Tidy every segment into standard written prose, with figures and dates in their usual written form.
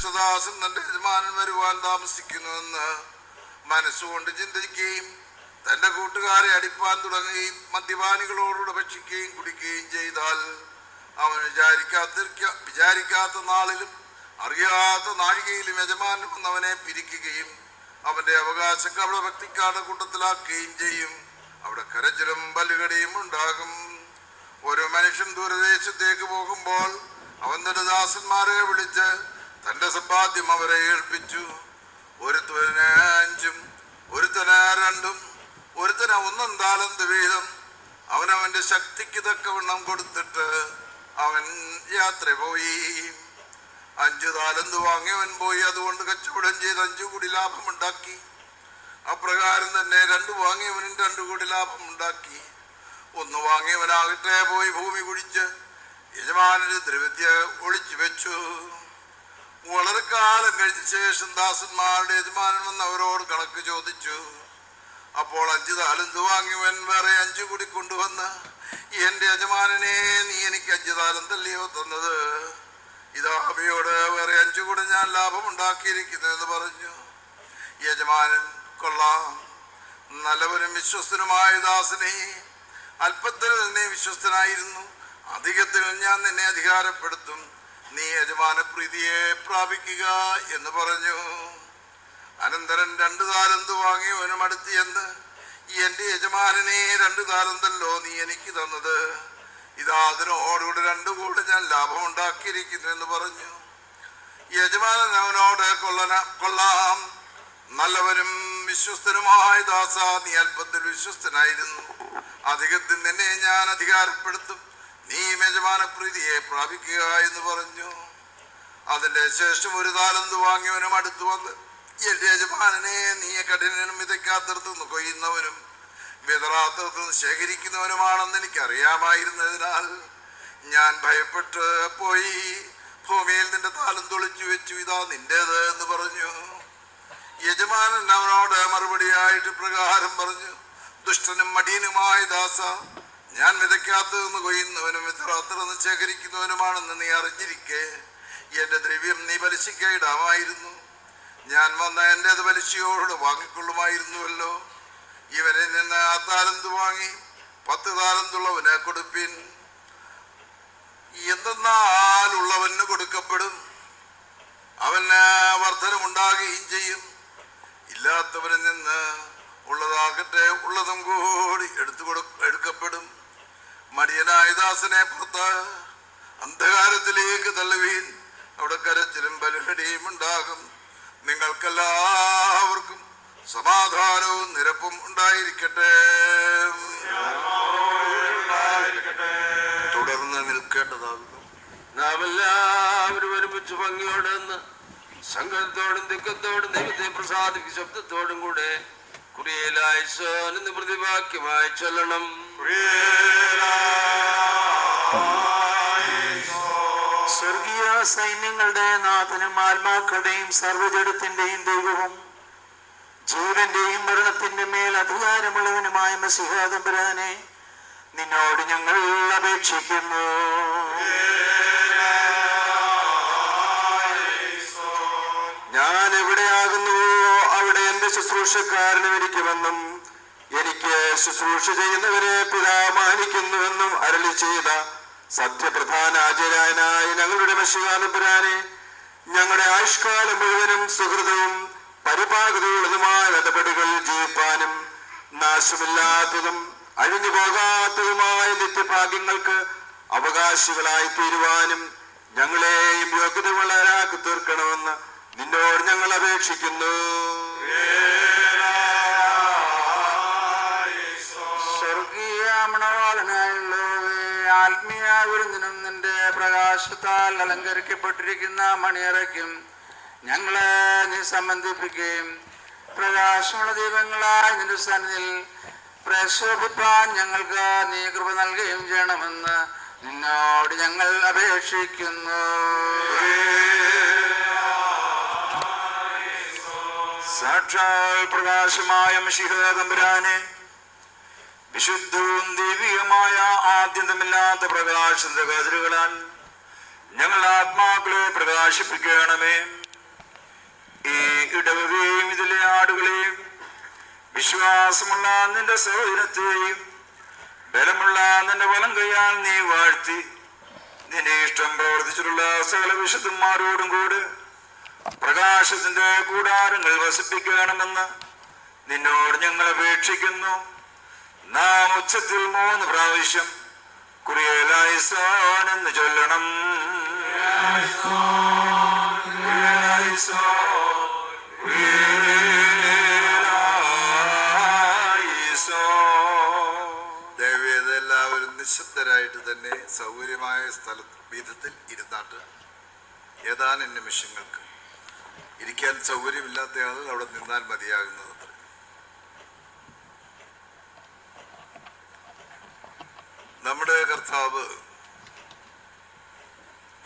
ദുഷ്ടദാസൻ തന്റെ യജമാനൻ വരുവാൻ താമസിക്കുന്നുവെന്ന് മനസ്സുകൊണ്ട് ചിന്തിക്കുകയും തന്റെ കൂട്ടുകാരെ അടിപ്പാൻ തുടങ്ങുകയും മദ്യപാനികളോടുകൂടെ ഭക്ഷിക്കുകയും കുടിക്കുകയും ചെയ്താൽ അവൻ വിചാരിക്കാത്ത നാളിലും അറിയാത്ത നാഴികയിലും യജമാനൻ വന്നവനെ പിരിക്കുകയും അവന്റെ അവകാശം കപടഭക്തിക്കാരുടെ കൂട്ടത്തിലാക്കുകയും ചെയ്യും. അവിടെ കരച്ചിലും പല്ലുകടിയും ഉണ്ടാകും. ഒരു മനുഷ്യൻ ദൂരദേശത്തേക്ക് പോകുമ്പോൾ അവൻ തന്റെ ദാസന്മാരെ വിളിച്ച് തന്റെ സമ്പാദ്യം അവരെ ഏൽപ്പിച്ചു. ഒരുത്തന് 5, ഒരുത്തന് 2, ഒരുത്തന് 1 താലന്ത് വീതം അവനവന്റെ ശക്തിക്ക് തക്കവണ്ണം കൊടുത്തിട്ട് അവൻ യാത്ര പോയി. 5 താലന്ത് വാങ്ങിയവൻ പോയി അതുകൊണ്ട് കച്ചവടം ചെയ്ത് 5 കോടി ലാഭമുണ്ടാക്കി. അപ്രകാരം തന്നെ 2 വാങ്ങിയവനും 2 കോടി ലാഭമുണ്ടാക്കി. 1 വാങ്ങിയവനാകട്ടെ പോയി ഭൂമി കുഴിച്ച് യജമാനന്റെ ദ്രവ്യത്തെ ഒളിച്ചു വെച്ചു. വളരെ കാലം കഴിഞ്ഞ ശേഷം ദാസന്മാരുടെ യജമാനൻ വന്ന് അവരോട് കണക്ക് ചോദിച്ചു. അപ്പോൾ 5 താലന്ത് വാങ്ങിയവൻ വേറെ 5 കൂടി കൊണ്ടുവന്ന്, എന്റെ യജമാനനെ, നീ എനിക്ക് 5 താലന്തല്ലയോ തന്നത്? ഇതാ അവയോട് വേറെ 5 കൂടി ഞാൻ ലാഭമുണ്ടാക്കിയിരിക്കുന്നു എന്ന് പറഞ്ഞു. യജമാനൻ, കൊള്ളാം, നല്ലവനും വിശ്വസ്തനുമായ ദാസനെ, അല്പത്തിൽ നിന്നെ വിശ്വസ്തനായിരുന്നു, അധികത്തിൽ ഞാൻ നിന്നെ അധികാരപ്പെടുത്തും, നീ യജമാന പ്രീതിയെ പ്രാപിക്കുക എന്ന് പറഞ്ഞു. അനന്തരം 2 താലന്ത് വാങ്ങിയവനും അടുത്ത് ചെന്ന്, എന്റെ യജമാനനെ, 2 താലന്തല്ലോ നീ എനിക്ക് തന്നത്? ഇതാ അതിനോടുകൂടെ 2 കൂടെ ഞാൻ ലാഭമുണ്ടാക്കിയിരിക്കുന്നു എന്ന് പറഞ്ഞു. യജമാനൻ അവനോട്, കൊള്ളാം, നല്ലവനും വിശ്വസ്തനുമായ ദാസ, നീ അല്പത്തിൽ വിശ്വസ്തനായിരുന്നു, അധികത്തിൽ നിന്നെ ഞാൻ അധികാരപ്പെടുത്തും, നീ യജമാന പ്രീതിയെ പ്രാപിക്കുക എന്ന് പറഞ്ഞു. അതിന്റെ ശേഷം 1 താലന്ത് വാങ്ങിയവനും അടുത്തു വന്ന്, എന്റെ യജമാനനെ, നീ കഠിനനും വിതയ്ക്കാത്തടത്തുനിന്ന് കൊയ്യുന്നവനും വിതറാത്തടത്തുനിന്ന് ശേഖരിക്കുന്നവനുമാണെന്ന് എനിക്കറിയാമായിരുന്നതിനാൽ ഞാൻ ഭയപ്പെട്ട് പോയി ഭൂമിയിൽ നിന്റെ താലന്ത് ഒളിച്ചു വെച്ചു, ഇതാ നിന്റേത് എന്ന് പറഞ്ഞു. യജമാനൻ അവനോട് മറുപടിയായിട്ട് പ്രകാരം പറഞ്ഞു, ദുഷ്ടനും മടിയനുമായ ദാസ, ഞാൻ വിതയ്ക്കാത്തതെന്ന് കൊയ്യുന്നവനും വിതറാത്തതെന്ന് ശേഖരിക്കുന്നവനുമാണെന്ന് നീ അറിഞ്ഞിരിക്കെ എന്റെ ദ്രവ്യം നീ പലിശയ്ക്ക് ഇടാമായിരുന്നു. ഞാൻ വന്ന എന്റേത് പലിശയോട് വാങ്ങിക്കൊള്ളുമായിരുന്നുവല്ലോ. ഇവനിൽ നിന്ന് 1 താലന്ത് വാങ്ങി 10 താലന്തുള്ളവന് കൊടുപ്പിൻ. എന്തെന്നാൽ ഉള്ളവന് കൊടുക്കപ്പെടും, അവന് വർധനമുണ്ടാകുകയും ചെയ്യും. ഇല്ലാത്തവരിൽ നിന്ന് ഉള്ളതാകട്ടെ ഉള്ളതും കൂടി എടുക്കപ്പെടും. മടിയനായ ദാസനെ പുറത്ത് അന്ധകാരത്തിലേക്ക് തള്ളുവീൻ, അവിടെ കരച്ചിലും ബലിഹടിയും ഉണ്ടാകും. നിങ്ങൾക്കെല്ലാവർക്കും സമാധാനവും നിരപ്പും ഉണ്ടായിരിക്കട്ടെ. തുടർന്ന് നിൽക്കേണ്ടതാകുന്നു. നാം എല്ലാവരും ഒരുമിച്ച് ഭംഗിയോടെന്ന് സംഘത്തോടും ദുഃഖത്തോടും ദൈവത്തെ പ്രസാദിക്കും ശബ്ദത്തോടും കൂടെ കുറിയേലായിസോനെന്ന് പ്രതിവാക്യമായി ചൊല്ലണം. സ്വർഗീയ സൈന്യങ്ങളുടെ നാഥനും ആത്മാക്കളുടെയും സർവ്വജഡത്തിന്റെയും ദൈവവും ജീവന്റെയും മരണത്തിന്റെ മേൽ അധികാരമുള്ളവനുമായ മശിഹാ തമ്പുരാനെ, നിന്നോട് ഞങ്ങൾ അപേക്ഷിക്കുന്നു. ഞാൻ എവിടെയാകുന്നുവോ അവിടെ എന്റെ ശുശ്രൂഷക്കാരനെ ഒരുക്കുമെന്നും എനിക്ക് ശുശ്രൂഷ ചെയ്യുന്നവരെ പിതാവ് മാനിക്കുന്നുവെന്നും അരുളി ചെയ്ത സത്യപ്രധാനാചാര്യനായ ഞങ്ങളുടെ മശിഹാ തമ്പുരാനെ, ഞങ്ങളുടെ ആയുഷ്കാലം മുഴുവനും സുഹൃതവും പരിപാകതയുള്ളതുമായ നടപടികൾ ജീവിപ്പാനും നാശമില്ലാത്തതും അഴിഞ്ഞു പോകാത്തതുമായ നിത്യഭാഗ്യങ്ങൾക്ക് അവകാശികളായി തീരുവാനും ഞങ്ങളെയും യോഗ്യതയുള്ളവരാക്കി തീർക്കണമെന്ന് നിന്നോട് ഞങ്ങൾ അപേക്ഷിക്കുന്നു. സ്വർഗീയ മണവാളനായുള്ളവേ, ആത്മീയ വിരുന്നിനും നിന്റെ പ്രകാശത്താൽ അലങ്കരിക്കപ്പെട്ടിരിക്കുന്ന മണിയറയ്ക്കും ഞങ്ങളെ നീ സംബന്ധിപ്പിക്കുകയും പ്രകാശമുള്ള ദീപങ്ങളായി നിന്റെ സന്നിധിയിൽ പ്രശോഭിപ്പാൻ ഞങ്ങൾക്ക് നീ കൃപ നൽകുകയും ചെയ്യണമെന്ന് നിന്നോട് ഞങ്ങൾ അപേക്ഷിക്കുന്നു. സാക്ഷാൽ പ്രകാശമായ മശിഹാ തമ്പുരാനെ, വിശുദ്ധവും ദൈവികമായ ആദ്യന്തമില്ലാത്ത പ്രകാശത്തിന്റെ കതിരുകളാൽ ഞങ്ങൾ ആത്മാക്കളെ പ്രകാശിപ്പിക്കണമേ. വിശ്വാസമുള്ള നിന്റെ സഹോദരത്തെയും ബലമുള്ള നിന്റെ വലം കൈയാൽ നീ വാഴ്ത്തി നിന്റെ ഇഷ്ടം പ്രവർത്തിച്ചിട്ടുള്ള സകല വിശുദ്ധന്മാരോടും കൂടെ പ്രകാശത്തിന്റെ കൂടാരങ്ങൾ വസിപ്പിക്കണമെന്ന് നിന്നോട് ഞങ്ങൾ അപേക്ഷിക്കുന്നു. നാം ഉച്ചത്തിൽ 3 പ്രാവശ്യം കുറിയലായിസോൻ എന്ന് ചൊല്ലണം. ദയവേത് എല്ലാവരും നിശബ്ദരായിട്ട് തന്നെ സൗകര്യമായ വിധത്തിൽ ഇരുന്നാട്ട് ഏതാനും നിമിഷങ്ങൾക്ക് ഇരിക്കാൻ സൗകര്യമില്ലാത്ത ആളുകൾ അവിടെ നിന്നാൽ മതിയാകുന്നത്. നമ്മുടെ കർത്താവ്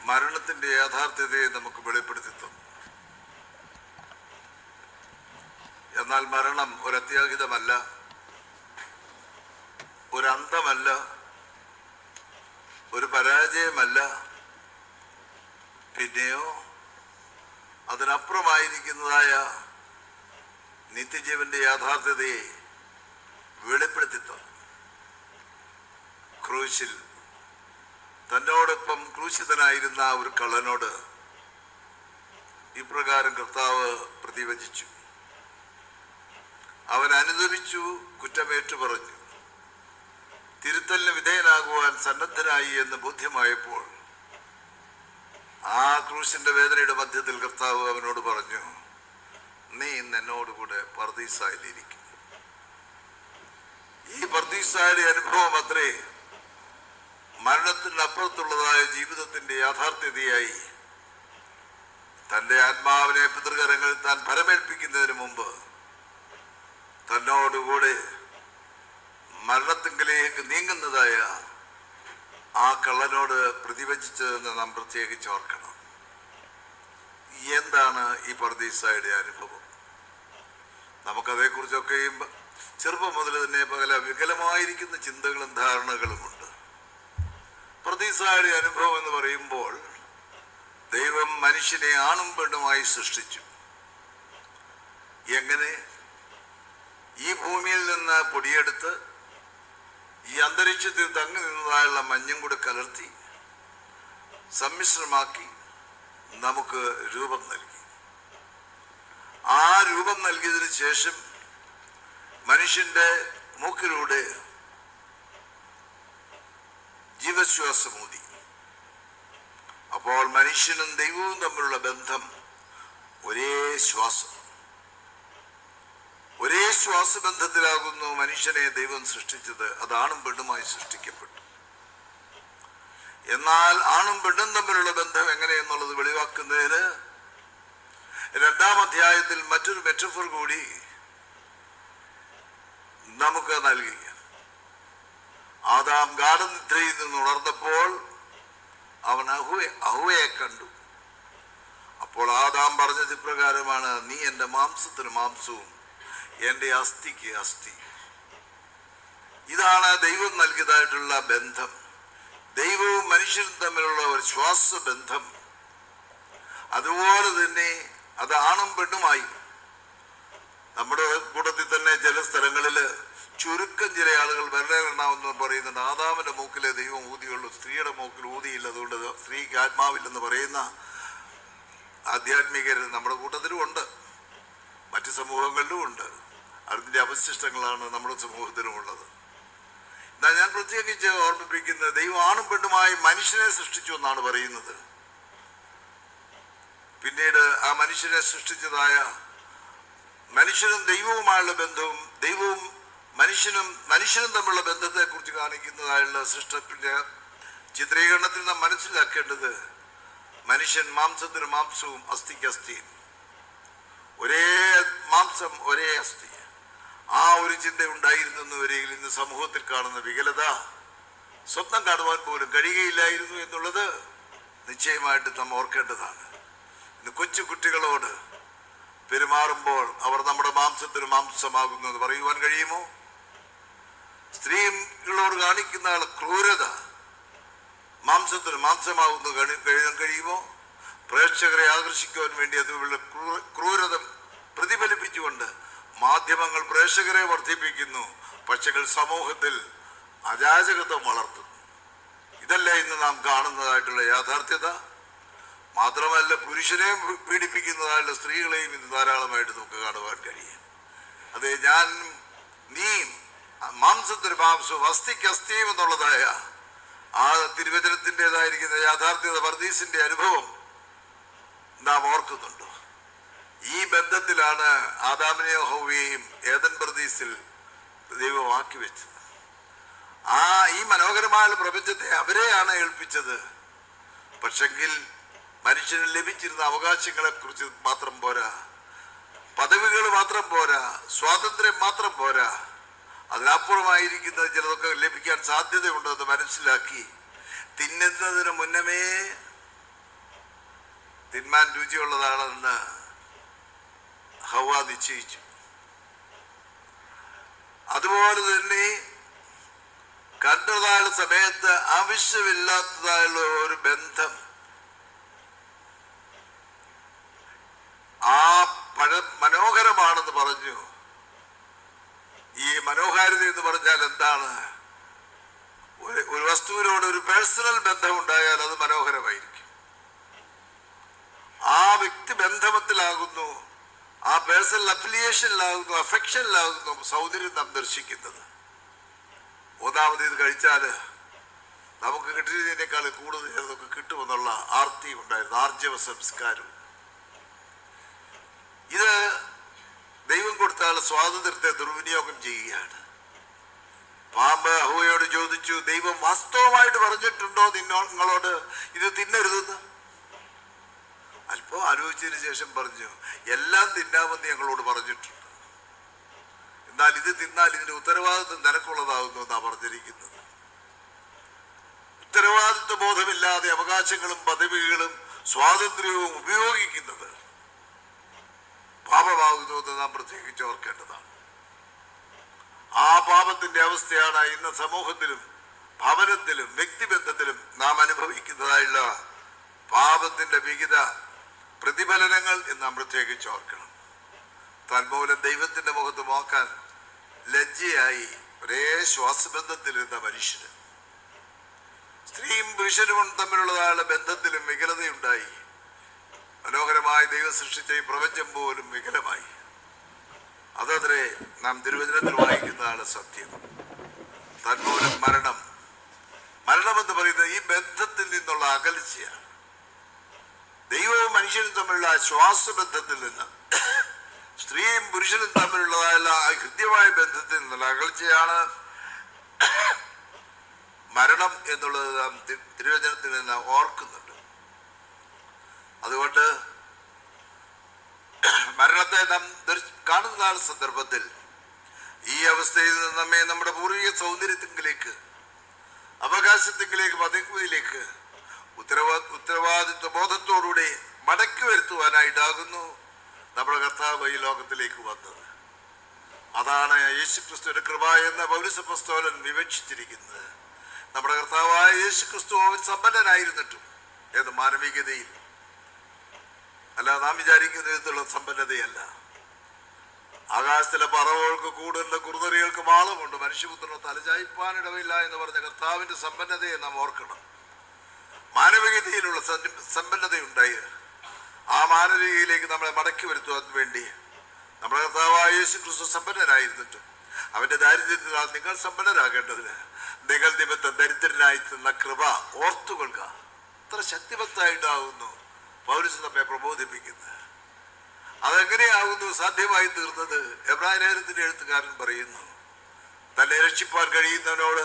മരണത്തിന്റെ യാഥാർത്ഥ്യതയെ നമുക്ക് വെളിപ്പെടുത്തി തന്നു. എന്നാൽ മരണം ഒരു അത്യാഹിതമല്ല, ഒരു അന്തമല്ല, ഒരു പരാജയമല്ല, പിന്നെയോ അതിനപ്പുറമായിരിക്കുന്നതായ നിത്യജീവന്റെ യാഥാർത്ഥ്യതയെ വെളിപ്പെടുത്തി തന്നു. ക്രൂശിൽ തന്നോടൊപ്പം ക്രൂശിതനായിരുന്ന ഒരു കള്ളനോട് ഇപ്രകാരം കർത്താവ് പ്രതിവചിച്ചു. അവൻ അനുദപിച്ചു, കുറ്റമേറ്റു പറഞ്ഞു, തിരുത്തലിന് വിധേയനാകുവാൻ സന്നദ്ധനായി എന്ന് ബോധ്യമായപ്പോൾ ആ ക്രൂശിന്റെ വേദനയുടെ മധ്യത്തിൽ കർത്താവ് അവനോട് പറഞ്ഞു, നീ ഇന്ന് എന്നോടുകൂടെ പർദീസായിലിരിക്കും. ഈ പർദീസായുടെ അനുഭവം അത്രേ മരണത്തിനപ്പുറത്തുള്ളതായ ജീവിതത്തിന്റെ യാഥാർത്ഥ്യതയായി തൻ്റെ ആത്മാവിനെ പിതൃകരങ്ങളിൽ താൻ ഫലമേൽപ്പിക്കുന്നതിന് മുമ്പ് തന്നോടുകൂടെ മരണത്തിങ്കിലേക്ക് നീങ്ങുന്നതായ ആ കള്ളനോട് പ്രതിവചിച്ചതെന്ന് നാം പ്രത്യേകിച്ച് ഓർക്കണം. എന്താണ് ഈ പർദീസായുടെ അനുഭവം? നമുക്കതേക്കുറിച്ചൊക്കെയും ചെറുപ്പം മുതൽ തന്നെ പല വികലമായിരിക്കുന്ന ചിന്തകളും ധാരണകളുമുണ്ട്. പർദീസായുടെ അനുഭവം എന്ന് പറയുമ്പോൾ ദൈവം മനുഷ്യനെ ആണും പെണ്ണുമായി സൃഷ്ടിച്ചു. എങ്ങനെ? ഈ ഭൂമിയിൽ നിന്ന് പൊടിയെടുത്ത് ഈ അന്തരീക്ഷത്തിൽ തങ്ങി നിന്നതായുള്ള മഞ്ഞും കൂടെ കലർത്തി സമ്മിശ്രമാക്കി നമുക്ക് രൂപം നൽകി. ആ രൂപം നൽകിയതിനു ശേഷം മനുഷ്യന്റെ മൂക്കിലൂടെ ജീവശ്വാസമൂതി. അപ്പോൾ മനുഷ്യനും ദൈവവും തമ്മിലുള്ള ബന്ധം ഒരേ ശ്വാസം, ഒരേ ശ്വാസബന്ധത്തിലാകുന്നു മനുഷ്യനെ ദൈവം സൃഷ്ടിച്ചത്. അത് ആണും പെണ്ണുമായി സൃഷ്ടിക്കപ്പെട്ടു. എന്നാൽ ആണും പെണ്ണും തമ്മിലുള്ള ബന്ധം എങ്ങനെയെന്നുള്ളത് വെളിവാക്കുന്നതിന് 2-ാം അധ്യായത്തിൽ മറ്റൊരു മെറ്റഫോർ കൂടി നമുക്ക് നൽകി. ആദാം ഗാഢനിദ്രയിൽ നിന്ന് ഉണർന്നപ്പോൾ അവൻ അഹ്വയെ കണ്ടു. അപ്പോൾ ആദാം പറഞ്ഞത് ഇപ്രകാരമാണ്, നീ എൻ്റെ മാംസത്തിന് മാംസവും എൻ്റെ അസ്ഥിക്ക് അസ്ഥി. ഇതാണ് ദൈവം നൽകിയതായിട്ടുള്ള ബന്ധം. ദൈവവും മനുഷ്യനും തമ്മിലുള്ള ഒരു ശ്വാസബന്ധം. അതുപോലെ തന്നെ അത് ആണും പെണ്ണുമായി. നമ്മുടെ കൂട്ടത്തിൽ തന്നെ ചില സ്ഥലങ്ങളിൽ ചുരുക്കം ചില ആളുകൾ വിരലെണ്ണാമെന്ന് പറയുന്നുണ്ട്. ആദാമിന്റെ മൂക്കിലെ ദൈവം ഊതിയുള്ളൂ, സ്ത്രീയുടെ മൂക്കിൽ ഊതിയില്ല, അതുകൊണ്ട് സ്ത്രീക്ക് ആത്മാവില്ലെന്ന് പറയുന്ന ആധ്യാത്മികർ നമ്മുടെ കൂട്ടത്തിലും ഉണ്ട്, മറ്റു സമൂഹങ്ങളിലും ഉണ്ട്. അതിൻ്റെ അവശിഷ്ടങ്ങളാണ് നമ്മുടെ സമൂഹത്തിലും ഉള്ളത്. എന്നാൽ ഞാൻ പ്രത്യേകിച്ച് ഓർമ്മിപ്പിക്കുന്നത്, ദൈവം ആണും പെണ്ണുമായി മനുഷ്യനെ സൃഷ്ടിച്ചു എന്നാണ് പറയുന്നത്. പിന്നീട് ആ മനുഷ്യനെ സൃഷ്ടിച്ചതായ മനുഷ്യനും ദൈവവുമായുള്ള ബന്ധവും ദൈവവും മനുഷ്യനും തമ്മിലുള്ള ബന്ധത്തെക്കുറിച്ച് കാണിക്കുന്നതായുള്ള സൃഷ്ടിപ്പിന്റെ ചിത്രീകരണത്തിൽ നാം മനസ്സിലാക്കേണ്ടത്, മനുഷ്യൻ മാംസത്തിന് മാംസവും അസ്ഥിക്ക് അസ്ഥിയും, ഒരേ മാംസം ഒരേ അസ്ഥി. ആ ഒരു ചിന്ത ഉണ്ടായിരുന്നുവരെങ്കിൽ ഇന്ന് സമൂഹത്തിൽ കാണുന്ന വികലത സ്വപ്നം കാണുവാൻ പോലും കഴിയുകയില്ലായിരുന്നു എന്നുള്ളത് നിശ്ചയമായിട്ട് നാം ഓർക്കേണ്ടതാണ്. ഇന്ന് കൊച്ചു കുട്ടികളോട് പെരുമാറുമ്പോൾ അവർ നമ്മുടെ മാംസത്തിന് മാംസമാകുന്നത് പറയുവാൻ കഴിയുമോ? സ്ത്രീകളോട് കാണിക്കുന്ന ക്രൂരത മാംസത്തിന് മാംസമാകുന്നത് കഴിയാൻ കഴിയുമോ? പ്രേക്ഷകരെ ആകർഷിക്കുവാൻ വേണ്ടി അതുപോലെ ക്രൂരത പ്രതിഫലിപ്പിച്ചുകൊണ്ട് മാധ്യമങ്ങൾ പ്രേക്ഷകരെ വർദ്ധിപ്പിക്കുന്നു, പക്ഷേ സമൂഹത്തിൽ അരാജകത്വം വളർത്തുന്നു. ഇതല്ലേ ഇന്ന് നാം കാണുന്നതായിട്ടുള്ള യാഥാർത്ഥ്യത. മാത്രമല്ല, പുരുഷനെ പീഡിപ്പിക്കുന്നതായുള്ള സ്ത്രീകളെയും ഇന്ന് ധാരാളമായിട്ട് നമുക്ക് കാണുവാൻ കഴിയും. അതെ, ഞാൻ നീ മാംസത്തിന് മാംസവും അസ്ഥിക്ക് അസ്ഥിയും എന്നുള്ളതായ ആ തിരുവചനത്തിൻ്റെതായിരിക്കുന്ന യാഥാർത്ഥ്യത വർഗീസിന്റെ അനുഭവം നാം ഓർക്കുന്നുണ്ടോ? ഈ ബന്ധത്തിലാണ് ആദാമിനെയും ഹൗവയെയും ഏദൻ പർദീസിൽ ദൈവമാക്കി വെച്ചത്. ഈ മനോഹരമായ പ്രപഞ്ചത്തെ അവരെയാണ് ഏൽപ്പിച്ചത്. പക്ഷെങ്കിൽ മനുഷ്യന് ലഭിച്ചിരുന്ന അവകാശങ്ങളെ കുറിച്ച് മാത്രം പോരാ, പദവികൾ മാത്രം പോരാ, സ്വാതന്ത്ര്യം മാത്രം പോരാ, അതിനപ്പുറമായിരിക്കുന്ന ചിലതൊക്കെ ലഭിക്കാൻ സാധ്യതയുണ്ടെന്ന് മനസ്സിലാക്കി തിന്നുന്നതിന് മുന്നമേ തിന്മാൻ രുചിയുള്ളതാണെന്ന് ഹവ്വ നിശ്ചയിച്ചു. അതുപോലെ തന്നെ കണ്ടതായ സമയത്ത് ആവശ്യമില്ലാത്തതായുള്ള ഒരു ബന്ധം മനോഹരമാണെന്ന് പറഞ്ഞു. ഈ മനോഹാരിത എന്ന് പറഞ്ഞാൽ എന്താണ്? ഒരു വസ്തുവിനോട് ഒരു പേഴ്സണൽ ബന്ധം ഉണ്ടായാൽ അത് മനോഹരമായിരിക്കും. ആ വ്യക്തി ബന്ധത്തിലാകുന്നു, ആ പേഴ്സണൽ അഫിലിയേഷനിലാകുന്നു, അഫെക്ഷനിലാകുന്നു സൗന്ദര്യം നാം ദർശിക്കുന്നത്. ഒന്നാമത് ഇത് കഴിച്ചാൽ നമുക്ക് കിട്ടിയതിനേക്കാൾ കൂടുതൽ ചിലതൊക്കെ കിട്ടുമെന്നുള്ള ആർത്തി ഉണ്ടായിരുന്നു, ആർജവ സംസ്കാരം. ഇത് ദൈവം കൊടുത്താൽ സ്വാതന്ത്ര്യത്തെ ദുർവിനിയോഗം ചെയ്യുകയാണ്. പാമ്പ് ഹവ്വയോട് ചോദിച്ചു, ദൈവം വാസ്തവമായിട്ട് പറഞ്ഞിട്ടുണ്ടോ നിങ്ങളോട് ഇത് തിന്നരുതെന്ന്? അല്പം ആലോചിച്ചതിന് ശേഷം പറഞ്ഞു, എല്ലാം തിന്നാമെന്ന് ഞങ്ങളോട് പറഞ്ഞിട്ടുണ്ട്, എന്നാൽ ഇത് തിന്നാൽ ഇതിന്റെ ഉത്തരവാദിത്വം നിനക്കുള്ളതാകുന്നു എന്നാ പറഞ്ഞിരിക്കുന്നത്. ഉത്തരവാദിത്വ ബോധമില്ലാതെ അവകാശങ്ങളും പദവികളും സ്വാതന്ത്ര്യവും ഉപയോഗിക്കുന്നത് പാപമാകുന്നു എന്ന് നാം പ്രത്യേകിച്ച് ഓർക്കേണ്ടതാണ്. ആ പാപത്തിന്റെ അവസ്ഥയാണ് ഇന്ന് സമൂഹത്തിലും ഭവനത്തിലും വ്യക്തിബന്ധത്തിലും നാം അനുഭവിക്കുന്നതായുള്ള പാപത്തിന്റെ വിവിധ പ്രതിഫലനങ്ങൾ എന്ന് നാം പ്രത്യേകിച്ച് ഓർക്കണം. തന്മൂലം ദൈവത്തിന്റെ മുഖത്ത് നോക്കാൻ ലജ്ജയായി ഒരേ ശ്വാസബന്ധത്തിലിരുന്ന മനുഷ്യന് സ്ത്രീയും പുരുഷനും തമ്മിലുള്ളതായുള്ള ബന്ധത്തിലും വികലതയുണ്ടായി. മനോഹരമായി ദൈവം സൃഷ്ടിച്ച ഈ പ്രപഞ്ചം പോലും വികലമായി. അതത്രേ നാം തിരുവചനത്തിൽ വായിക്കുന്നതാണ് സത്യം. തന്മൂലം മരണമെന്ന് പറയുന്നത് ഈ ബന്ധത്തിൽ നിന്നുള്ള അകൽച്ചയാണ്. ദൈവവും മനുഷ്യനും തമ്മിലുള്ള ശ്വാസബന്ധത്തിൽ നിന്ന്, സ്ത്രീയും പുരുഷനും തമ്മിലുള്ളതായുള്ള ഹൃദ്യമായ ബന്ധത്തിൽ നിന്നുള്ള അകൽച്ചയാണ് മരണം എന്നുള്ളത് നാം തിരുവചനത്തിൽ നിന്ന് ഓർക്കുന്നുണ്ട്. അതുകൊണ്ട് മരണത്തെ നാം കാണുന്ന സന്ദർഭത്തിൽ ഈ അവസ്ഥയിൽ നിന്ന് നമ്മെ നമ്മുടെ പൂർവിക സൗന്ദര്യത്തിലേക്ക്, അവകാശത്തിലേക്ക്, പദവിയിലേക്ക് ഉത്തരവാദിത്വ ബോധത്തോടുകൂടി മടക്കി വരുത്തുവാനായിട്ടാകുന്നു നമ്മുടെ കർത്താവ് ഈ ലോകത്തിലേക്ക് വന്നത്. അതാണ് യേശുക്രിസ്തുവിന്റെ കൃപ എന്ന പൗരസപ്പസ്തോലൻ വിവക്ഷിച്ചിരിക്കുന്നത്. നമ്മുടെ കർത്താവായ യേശുക്രിസ്തു അവൻ സമ്പന്നനായിരുന്നിട്ടും ഏത് മാനവികതയിൽ അല്ല, നാം വിചാരിക്കുന്ന വിധത്തിലുള്ള സമ്പന്നതയല്ല. ആകാശത്തിലെ പറവകൾക്ക് കൂടുതലുള്ള കുറുതറികൾക്ക് മാളമുണ്ട്, മനുഷ്യപുത്രനോ തലചായ്പാനിടവില്ല എന്ന് പറഞ്ഞ കർത്താവിന്റെ സമ്പന്നതയെ നാം ഓർക്കണം. മാനവികതയിലുള്ള സമ്പന്നതയുണ്ടായി. ആ മാനവികതയിലേക്ക് നമ്മളെ മടക്കി വരുത്തുവാൻ വേണ്ടി നമ്മുടെ കർത്താവായ യേശുക്രിസ്തു സമ്പന്നനായിരുന്നിട്ടും അവന്റെ ദാരിദ്ര്യത്തിനാൽ നിങ്ങൾ സമ്പന്നരാകേണ്ടതിന് നിങ്ങൾ നിമിത്തം ദരിദ്രനായി തന്ന കൃപ ഓർത്തുകൊള്ളുക. അത്ര ശക്തിവത്തായിട്ടാകുന്നു പൗലോസ് നമ്മെ പ്രബോധിപ്പിക്കുന്നത്. അതെങ്ങനെയാകുന്നു സാധ്യമായി തീർന്നത്? എബ്രായ ലേഖനത്തിന്റെ എഴുത്തുകാരൻ പറയുന്നു, തന്നെ രക്ഷിപ്പാൻ കഴിയുന്നവനോട്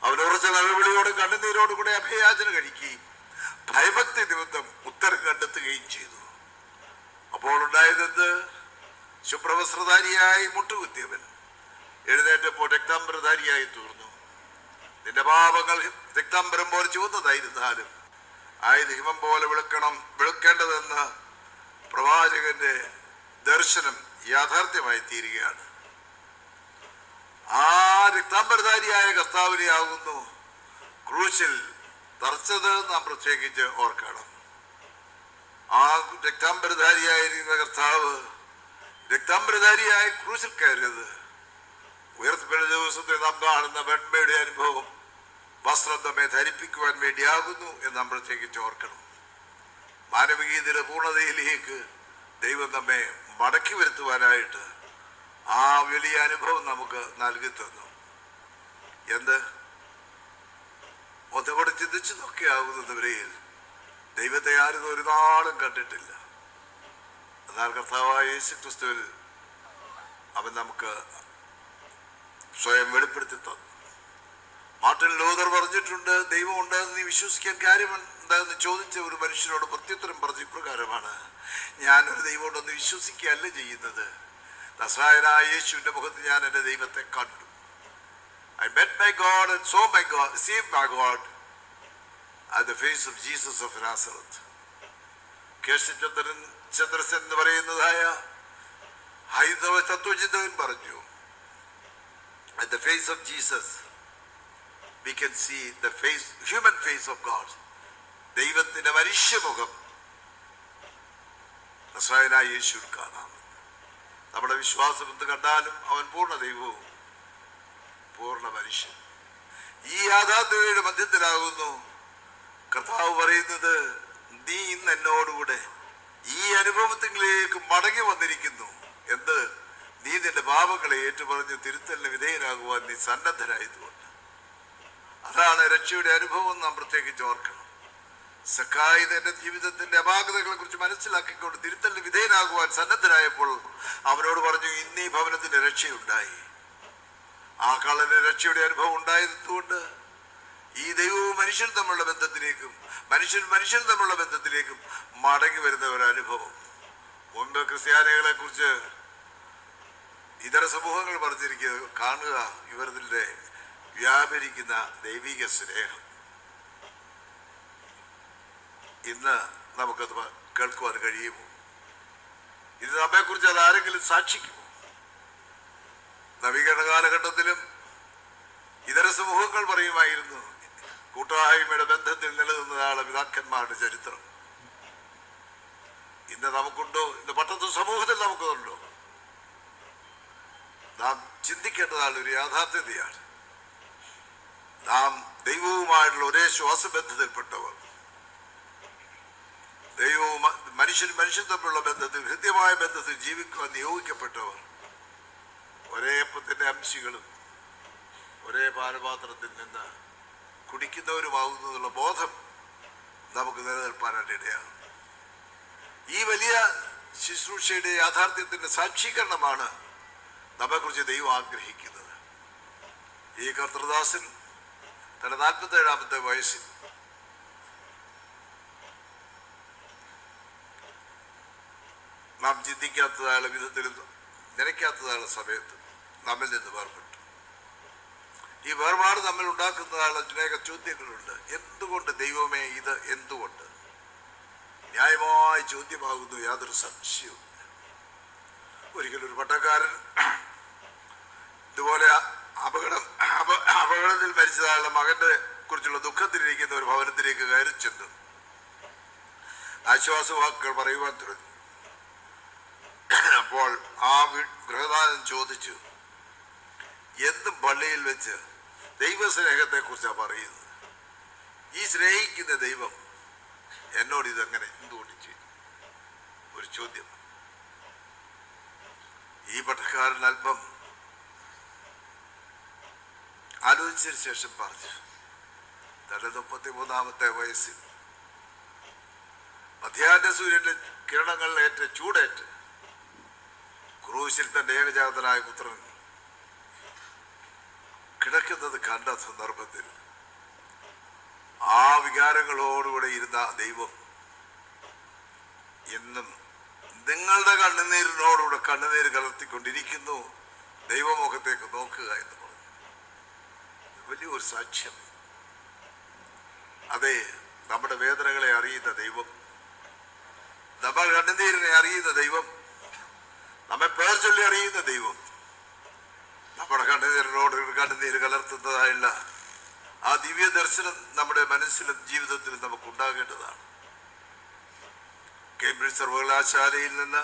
അവൻ ഉറച്ച നടപടിയോടും കണ്ണുനീരോടും കൂടെ അഭയാചന കഴിക്കുകയും ഭയഭക്തി നിമിത്തം ഉത്തരം കണ്ടെത്തുകയും ചെയ്തു. അപ്പോൾ ഉണ്ടായതെന്ത്? ശുഭ്രവസ്ത്രധാരിയായി മുട്ടുകുത്തിയവൻ എഴുന്നേറ്റപ്പോൾ രക്താംബരധാരിയായി തീർന്നു. നിന്റെ പാപങ്ങൾ രക്താംബരം പോലെ ചുവന്നതായിരുന്നാലും ആയത് ഹിമം പോലെ വെളുക്കേണ്ടതെന്ന് പ്രവാചകന്റെ ദർശനം യാഥാർത്ഥ്യമായി തീരുകയാണ്. ആ രക്താംബരധാരിയായ കർത്താവിനെ ആകുന്നു ക്രൂശിൽ തറച്ചത് നാം പ്രത്യേകിച്ച് ഓർക്കണം. ആ രക്താംബരധാരിയായിരിക്കുന്ന കർത്താവ് രക്താംബരധാരിയായ ക്രൂശിൽ കയറിയത്, ഉയർത്തപ്പെട്ട ദിവസത്തിൽ നാം കാണുന്ന വെണ്മയുടെ അനുഭവം വസ്ത്രം നമ്മെ ധരിപ്പിക്കുവാൻ വേണ്ടിയാകുന്നു എന്ന് നമ്മൾ പ്രത്യേകിച്ച് ഓർക്കണം. മാനവികതയുടെ പൂർണ്ണതയിലേക്ക് ദൈവം നമ്മെ മടക്കി വരുത്തുവാനായിട്ട് ആ വലിയ അനുഭവം നമുക്ക് നൽകി തന്നു. എന്ത് ഒന്നുകൂടെ ചിന്തിച്ചു നോക്കിയാകുന്നവരെയിൽ ദൈവത്തെ ആരും ഒരു നാളും കണ്ടിട്ടില്ല. എന്നാൽ കർത്താവായ യേശു ക്രിസ്തുവിൽ അവൻ നമുക്ക് സ്വയം വെളിപ്പെടുത്തി തന്നു. മാർട്ടിൻ ലൂതർ പറഞ്ഞിട്ടുണ്ട്, ദൈവം ഉണ്ടെന്ന് നീ വിശ്വസിക്കാൻ കാര്യം എന്താണെന്ന് ചോദിച്ച ഒരു മനുഷ്യനോട് പ്രത്യുത്തരം പറഞ്ഞ ഇപ്രകാരമാണ്: ഞാനൊരു ദൈവം ഉണ്ടെന്ന് വിശ്വസിക്കുകയല്ല ചെയ്യുന്നത്, നസ്രായനായ യേശുവിൻ്റെ മുഖത്ത് ഞാൻ എൻ്റെ ദൈവത്തെ കണ്ടു. I met my God and saw my God, see my God at the face of Jesus of Nazareth. Chandurkar എന്ന് പറയുന്നതായ ഹൈന്ദവ തത്വചിന്തകൻ പറഞ്ഞു, at the face of Jesus we can see the face, human face of God. ദൈവത്തിന്റെ മനുഷ്യമുഖം നസ്രായനായ യേശുവിൽ കാണാം. നമ്മുടെ വിശ്വാസം എന്ത് കണ്ടാലും അവൻ പൂർണ്ണ ദൈവവും പൂർണ്ണ മനുഷ്യൻ. ഈ യാഥാർത്ഥ്യതയുടെ മധ്യത്തിലാകുന്നു കർത്താവ് പറയുന്നത്, നീ ഇന്ന് എന്നോടുകൂടെ ഈ അനുഭവത്തിലേക്ക് മടങ്ങി വന്നിരിക്കുന്നു. എന്ത്? നീ നിന്റെ പാപങ്ങളെ ഏറ്റുപറഞ്ഞ് തിരുത്തലിന് വിധേയനാകുവാൻ നീ സന്നദ്ധരായതുകൊണ്ട്. അതാണ് രക്ഷയുടെ അനുഭവം. നാം പ്രത്യേകിച്ച് ഓർക്കണം. സക്കായി തന്റെ ജീവിതത്തിന്റെ അപാകതകളെ കുറിച്ച് മനസ്സിലാക്കിക്കൊണ്ട് തിരുത്തലിന് വിധേയനാകുവാൻ സന്നദ്ധരായപ്പോൾ അവനോട് പറഞ്ഞു, ഇന്നീ ഭവനത്തിന്റെ രക്ഷയുണ്ടായി. ആ കള്ളന് രക്ഷയുടെ അനുഭവം ഉണ്ടായതുകൊണ്ട് ഈ ദൈവവും മനുഷ്യൻ തമ്മിലുള്ള ബന്ധത്തിലേക്കും മനുഷ്യൻ തമ്മിലുള്ള ബന്ധത്തിലേക്കും മടങ്ങി വരുന്ന ഒരു അനുഭവം. മുൻപ് ക്രിസ്ത്യാനികളെ കുറിച്ച് ഇതര സമൂഹങ്ങൾ പറഞ്ഞിരിക്കുന്നത് കാണുക, ഇവരുടെ വ്യാപരിക്കുന്ന ദൈവിക സ്നേഹം. ഇന്ന് നമുക്കത് കേൾക്കുവാൻ കഴിയുമോ? ഇത് നമ്മെക്കുറിച്ച് അത് ആരെങ്കിലും സാക്ഷിക്കുമോ? നവീകരണ കാലഘട്ടത്തിലും ഇതര സമൂഹങ്ങൾ പറയുമായിരുന്നു, കൂട്ടായ്മയുടെ ബന്ധത്തിൽ നിലനിന്നതാണ് പിതാക്കന്മാരുടെ ചരിത്രം. ഇന്ന് നമുക്കുണ്ടോ? ഇന്ന് പട്ടത്തു സമൂഹത്തിൽ നമുക്കുണ്ടോ? നാം ചിന്തിക്കേണ്ടതാണ് ഒരു യാഥാർത്ഥ്യതയാണ്. നാം ദൈവവുമായിട്ടുള്ള ഒരേ ശ്വാസബന്ധത്തിൽപ്പെട്ടവർ, ദൈവവും മനുഷ്യൻ തമ്മിലുള്ള ബന്ധത്തിൽ, ഹൃദ്യമായ ബന്ധത്തിൽ ജീവിക്കുവാൻ നിയോഗിക്കപ്പെട്ടവർ, ഒരേ അപ്പത്തിന്റെ അംശികളും ഒരേ പാനപാത്രത്തിൽ നിന്ന് കുടിക്കുന്നവരുമാകുന്നതിനുള്ള ബോധം നമുക്ക് നിലനിൽപ്പാനായിട്ട് ഇടയാകും. ഈ വലിയ ശുശ്രൂഷയുടെ യാഥാർത്ഥ്യത്തിന്റെ സാക്ഷീകരണമാണ് നമ്മെക്കുറിച്ച് ദൈവം ആഗ്രഹിക്കുന്നത്. ഈ കർത്തൃദാസൻ തന്റെ 47-ാമത്തെ വയസ്സിൽ നാം ചിന്തിക്കാത്തതായ വിധത്തിലും നിലയ്ക്കാത്തതായ സമയത്ത് നമ്മിൽ നിന്ന് വേർപെട്ടു. ഈ വേർപാട് നമ്മൾ ഉണ്ടാക്കുന്നതായ അനേക ചോദ്യങ്ങളുണ്ട്. എന്തുകൊണ്ട് ദൈവമേ ഇത്? എന്തുകൊണ്ട്? ന്യായമായ ചോദ്യമാകുന്നു, യാതൊരു സംശയവും. ഒരിക്കലൊരു പട്ടക്കാരൻ ഇതുപോലെ അപകടത്തിൽ മരിച്ചതായുള്ള മകന്റെ കുറിച്ചുള്ള ദുഃഖത്തിലിരിക്കുന്ന ഒരു ഭവനത്തിലേക്ക് കയറി ചെന്നു ആശ്വാസവാക്കുകൾ പറയുവാൻ തുടങ്ങി. അപ്പോൾ ആ ഗൃഹനാഥൻ ചോദിച്ചു, എന്നും പള്ളിയിൽ വെച്ച് ദൈവസ്നേഹത്തെ കുറിച്ചാണ് പറയുന്നത്. ഈ സ്നേഹിക്കുന്ന ദൈവം എന്നോട് ഇതെങ്ങനെ എന്തുകൊണ്ട് ചെയ്തു? ഒരു ചോദ്യം. ഈ പട്ടക്കാരൻ അല്പം ആലോചിച്ചതിന് ശേഷം പറഞ്ഞു, തന്റെ 33-ാമത്തെ വയസ്സിൽ മധ്യാഹ്ന സൂര്യന്റെ കിരണങ്ങളിലേറ്റ് ചൂടേറ്റ് ക്രൂശിൽ തന്റെ ഏകജാതനായ പുത്രൻ കിടക്കുന്നത് കണ്ട സന്ദർഭത്തിൽ ആ വികാരങ്ങളോടുകൂടെ ഇരുന്ന ദൈവം എന്നും നിങ്ങളുടെ കണ്ണുനീരിനോടുകൂടെ കണ്ണുനീര് കലർത്തിക്കൊണ്ടിരിക്കുന്നു, ദൈവമുഖത്തേക്ക് നോക്കുക എന്ന് പറഞ്ഞു. വലിയൊരു സാക്ഷ്യം. അതെ, നമ്മുടെ വേദനകളെ അറിയുന്ന ദൈവം, നമ്മുടെ കണ്ണുനീരിനെ അറിയുന്ന ദൈവം, നമ്മെ പേർ ചൊല്ലി അറിയുന്ന ദൈവം, നമ്മുടെ കണ്ണുനീരിനോട് കണ്ണുനീര് കലർത്തുന്നതായുള്ള ആ ദിവ്യ ദർശനം നമ്മുടെ മനസ്സിലും ജീവിതത്തിലും നമുക്ക് ഉണ്ടാകേണ്ടതാണ്. കേംബ്രിഡ്ജ് സർവകലാശാലയിൽ നിന്ന്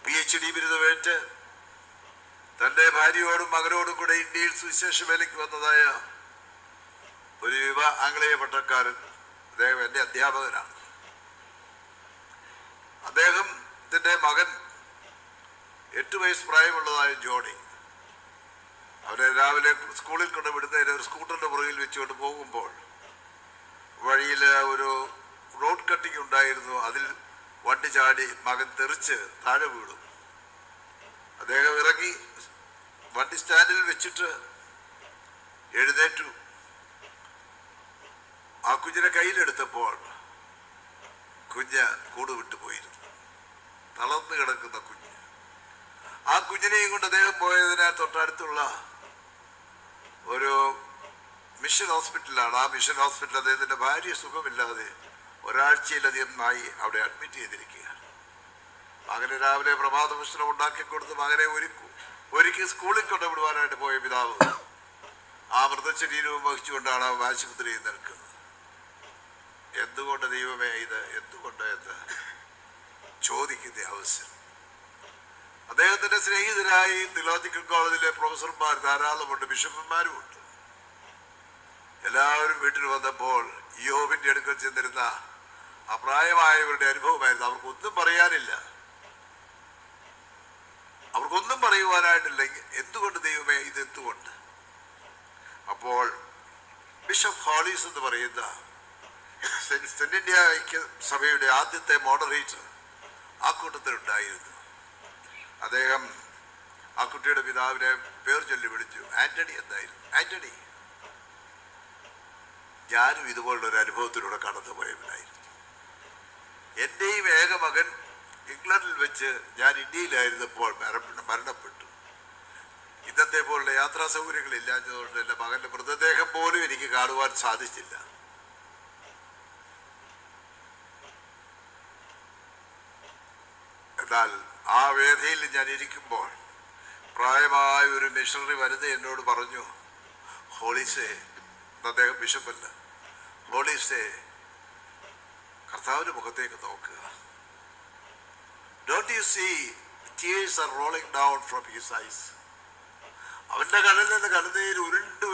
PhD ബിരുദമേറ്റ് തൻ്റെ ഭാര്യയോടും മകനോടും കൂടെ ഇന്ത്യയിൽ സുവിശേഷ വേലയ്ക്ക് വന്നതായ ഒരു യുവ ആംഗ്ലേയ പട്ടക്കാരൻ. അദ്ദേഹം എൻ്റെ അധ്യാപകനാണ്. അദ്ദേഹത്തിൻ്റെ മകൻ 8 വയസ്സ് പ്രായമുള്ളതായ ജോണി അവരെ രാവിലെ സ്കൂളിൽ കൊണ്ട് വിടുന്നതിന് ഒരു സ്കൂട്ടറിൻ്റെ പുറകിൽ വെച്ചുകൊണ്ട് പോകുമ്പോൾ വഴിയിൽ ഒരു റോഡ് കട്ടിങ് ഉണ്ടായിരുന്നു. അതിൽ വണ്ടി ചാടി മകൻ തെറിച്ച് താഴെ വീണു. അദ്ദേഹം ഇറങ്ങി വണ്ടി സ്റ്റാൻഡിൽ വെച്ചിട്ട് എഴുന്നേറ്റു. ആ കുഞ്ഞിനെ കയ്യിലെടുത്തപ്പോൾ കുഞ്ഞ് കൂട് വിട്ടുപോയിരുന്നു. തളർന്നു കിടക്കുന്ന കുഞ്ഞ്. ആ കുഞ്ഞിനെയും കൊണ്ട് അദ്ദേഹം പോയതിനാൽ തൊട്ടടുത്തുള്ള ഒരു മിഷൻ ഹോസ്പിറ്റലാണ്. ആ മിഷൻ ഹോസ്പിറ്റൽ അദ്ദേഹത്തിൻ്റെ ഭാര്യ സുഖമില്ലാതെ ഒരാഴ്ചയിലധികമായി അവിടെ അഡ്മിറ്റ് ചെയ്തിരിക്കുകയാണ്. മകന് രാവിലെ പ്രഭാത ഭക്ഷണം ഉണ്ടാക്കിക്കൊടുത്ത് മകനെ ഒരുക്കി സ്കൂളിൽ കൊണ്ടുവിടുവാനായിട്ട് പോയ പിതാവ് ആ മൃതശരീരവും വഹിച്ചുകൊണ്ടാണ് ആ ആശുപത്രിയിൽ നിൽക്കുന്നത്. എന്തുകൊണ്ട് ദൈവമേ ഇത് എന്തുകൊണ്ട് എന്ന് ചോദിക്കുന്ന അവസരം. അദ്ദേഹത്തിൻ്റെ സ്നേഹിതരായി തിയോളജിക്കൽ കോളേജിലെ പ്രൊഫസർമാർ ധാരാളമുണ്ട്, ബിഷപ്പന്മാരുമുണ്ട്. എല്ലാവരും വീട്ടിൽ വന്നപ്പോൾ യോബിൻ്റെ അടുക്കൽ ചെന്നിരുന്ന അപ്രായമായവരുടെ അനുഭവമായിരുന്നു. അവർക്കൊന്നും പറയാനില്ല, അവർക്കൊന്നും പറയുവാനായിട്ടില്ല. എന്തുകൊണ്ട് ദൈവമേ ഇത് എന്തുകൊണ്ട്? അപ്പോൾ ബിഷപ്പ് ഹോളീസ് എന്ന് പറയുന്ന സെന്റ് ഇന്ത്യ ഐക്യ സഭയുടെ ആദ്യത്തെ മോഡറേറ്റർ ആ കൂട്ടത്തിലുണ്ടായിരുന്നു. അദ്ദേഹം ആ കുട്ടിയുടെ പിതാവിനെ പേർ ചൊല്ലി വിളിച്ചു. ആന്റണി എന്നായിരുന്നു. ആന്റണി, ഞാനും ഇതുപോലുള്ളൊരു അനുഭവത്തിലൂടെ കടന്നു പോയവനായിരുന്നു. എൻ്റെയും ഏക മകൻ ഇംഗ്ലണ്ടിൽ വെച്ച് ഞാൻ ഇന്ത്യയിലായിരുന്നപ്പോൾ മരണപ്പെട്ടു. ഇന്നത്തെ പോലുള്ള യാത്രാ സൗകര്യങ്ങളില്ലാത്തതുകൊണ്ട് എൻ്റെ മകൻ്റെ മൃതദേഹം പോലും എനിക്ക് കാണുവാൻ സാധിച്ചില്ല. എന്നാൽ ആ വേദിയിൽ ഞാൻ ഇരിക്കുമ്പോൾ പ്രായമായ ഒരു മിഷണറി വനിത എന്നോട് പറഞ്ഞു, ഹോളീസേ, അദ്ദേഹം ബിഷപ്പല്ല, ഹോളീസേ, കർത്താവിൻ്റെ മുഖത്തേക്ക് നോക്കുക. Don't you see tears are rolling down from his eyes? അവൻ്റെ കണ്ണിൽ നിന്ന് കണ്ണുനീര് ഉരുണ്ട്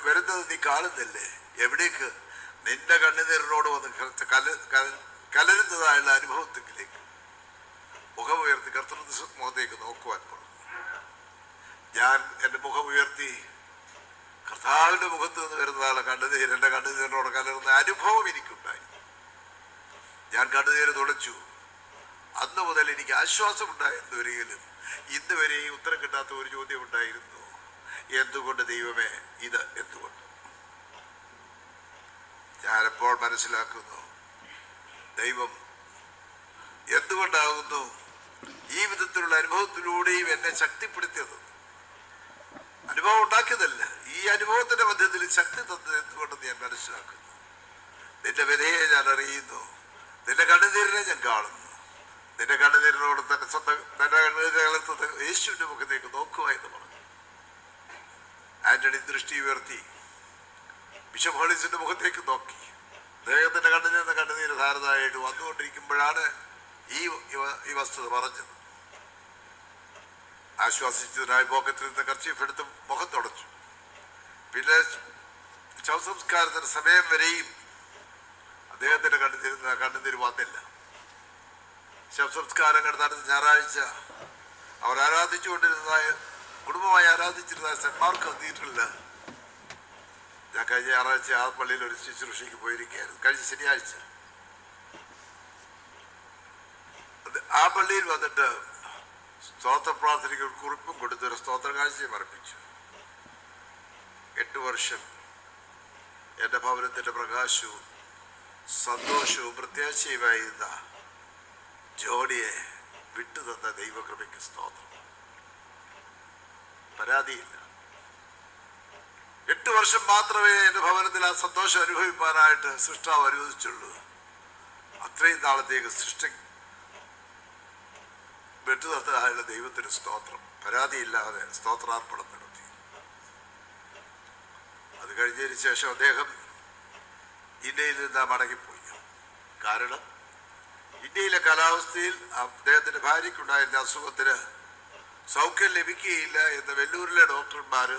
വരുന്നത് നീ കാണുന്നില്ലേ? എവിടേക്ക്? നിന്റെ കണ്ണുനീരിനോട് വന്ന് കലരുന്നതായുള്ള അനുഭവത്തിലേക്ക് മുഖമുയർത്തി കർത്തൃ മുഖത്തേക്ക് നോക്കുവാൻ പറഞ്ഞു. ഞാൻ എൻ്റെ മുഖമുയർത്തി കർത്താവിൻ്റെ മുഖത്ത് നിന്ന് വരുന്നതാണ് കണ്ണുനീര്. എൻ്റെ കണ്ണുനീരിനോട് കലരുന്ന അനുഭവം എനിക്കുണ്ടായി. ഞാൻ കണ്ണുനീര് തുടച്ചു. അന്ന് മുതൽ എനിക്ക് ആശ്വാസമുണ്ടായിരുന്നു. ഒരിക്കലും ഇന്ന് വരെയും ഉത്തരം കിട്ടാത്ത ഒരു ചോദ്യം ഉണ്ടായിരുന്നു, എന്തുകൊണ്ട് ദൈവമേ ഇത് എന്തുകൊണ്ട്? ഞാനെപ്പോൾ മനസ്സിലാക്കുന്നു, ദൈവം എന്തുകൊണ്ടാകുന്നു ഈ വിധത്തിലുള്ള അനുഭവത്തിലൂടെയും എന്നെ ശക്തിപ്പെടുത്തിയത്. അനുഭവം ഉണ്ടാക്കിയതല്ല, ഈ അനുഭവത്തിന്റെ മധ്യത്തിൽ ശക്തി തന്നത് എന്തുകൊണ്ടെന്ന് ഞാൻ മനസ്സിലാക്കുന്നു. നിന്റെ വിധയെ ഞാൻ അറിയുന്നു, നിന്റെ കണ്ണുനീരിനെ ഞാൻ കാണുന്നു. നിന്റെ കണ്ണുനീരിനോട് തന്നെ തന്റെ കണ്ണുനീരത്ത് യേശുവിന്റെ മുഖത്തേക്ക് നോക്കുക എന്ന് പറഞ്ഞു. ആന്റണി ദൃഷ്ടി ഉയർത്തി ബിഷപ്പ് ഹോളീസിന്റെ മുഖത്തേക്ക് നോക്കി. അദ്ദേഹത്തിന്റെ കണ്ണുനീരുന്ന കണ്ണുനീര് ധാരാളമായിട്ട് വന്നുകൊണ്ടിരിക്കുമ്പോഴാണ് ഈ വസ്തുത പറഞ്ഞത്. ആശ്വാസിച്ചതിനായി പോക്കറ്റിൽ നിന്ന് കർച്ചീഫ് എടുത്ത് മുഖം തുടച്ചു. പിന്നെ ശവസംസ്കാരത്തിന് സമയം വരെയും അദ്ദേഹത്തിന്റെ കണ്ണുനീര് വന്നില്ല. ശവസംസ്കാരം നടന്ന ഞായറാഴ്ച അവർ ആരാധിച്ചുകൊണ്ടിരുന്നതായ കുടുംബമായി ആരാധിച്ചിരുന്ന സെന്റ് മാർക്ക് കത്തീഡ്രലില് ഞാൻ കഴിഞ്ഞ ഞായറാഴ്ച ആ പള്ളിയിൽ ഒരു ശുശ്രൂഷയ്ക്ക് പോയിരിക്കുകയായിരുന്നു. കഴിഞ്ഞ ശനിയാഴ്ച ആ പള്ളിയിൽ വന്നിട്ട് സ്തോത്ര പ്രാർത്ഥനയ്ക്ക് ഒരു കുറിപ്പും കൊടുത്തൊരു സ്തോത്ര കാഴ്ചയും അർപ്പിച്ചു. 8 വർഷം എൻ്റെ ഭവനത്തിൻ്റെ പ്രകാശവും സന്തോഷവും പ്രത്യാശയുമായിരുന്ന ജോഡിയെ വിട്ടുതന്ന ദൈവകൃപയ്ക്ക് സ്തോത്രം. പരാതിയില്ല. 8 വർഷം മാത്രമേ എൻ്റെ ഭവനത്തിൽ ആ സന്തോഷം അനുഭവിക്കാനായിട്ട് സൃഷ്ടാവ് അനുവദിച്ചുള്ളൂ. അത്രയും നാളത്തേക്ക് സൃഷ്ടി വിട്ടുതന്നതായുള്ള ദൈവത്തിന് സ്തോത്രം. പരാതിയില്ലാതെ സ്തോത്രാർപ്പണം നടത്തി. അത് കഴിഞ്ഞതിന് ശേഷം അദ്ദേഹം ഇന്ത്യയിൽ നിന്ന് മടങ്ങിപ്പോയി. കാരണം ഇന്ത്യയിലെ കാലാവസ്ഥയിൽ അദ്ദേഹത്തിൻ്റെ ഭാര്യയ്ക്കുണ്ടായിരുന്ന അസുഖത്തിന് സൗഖ്യം ലഭിക്കുകയില്ല എന്ന് വെല്ലൂരിലെ ഡോക്ടർമാർ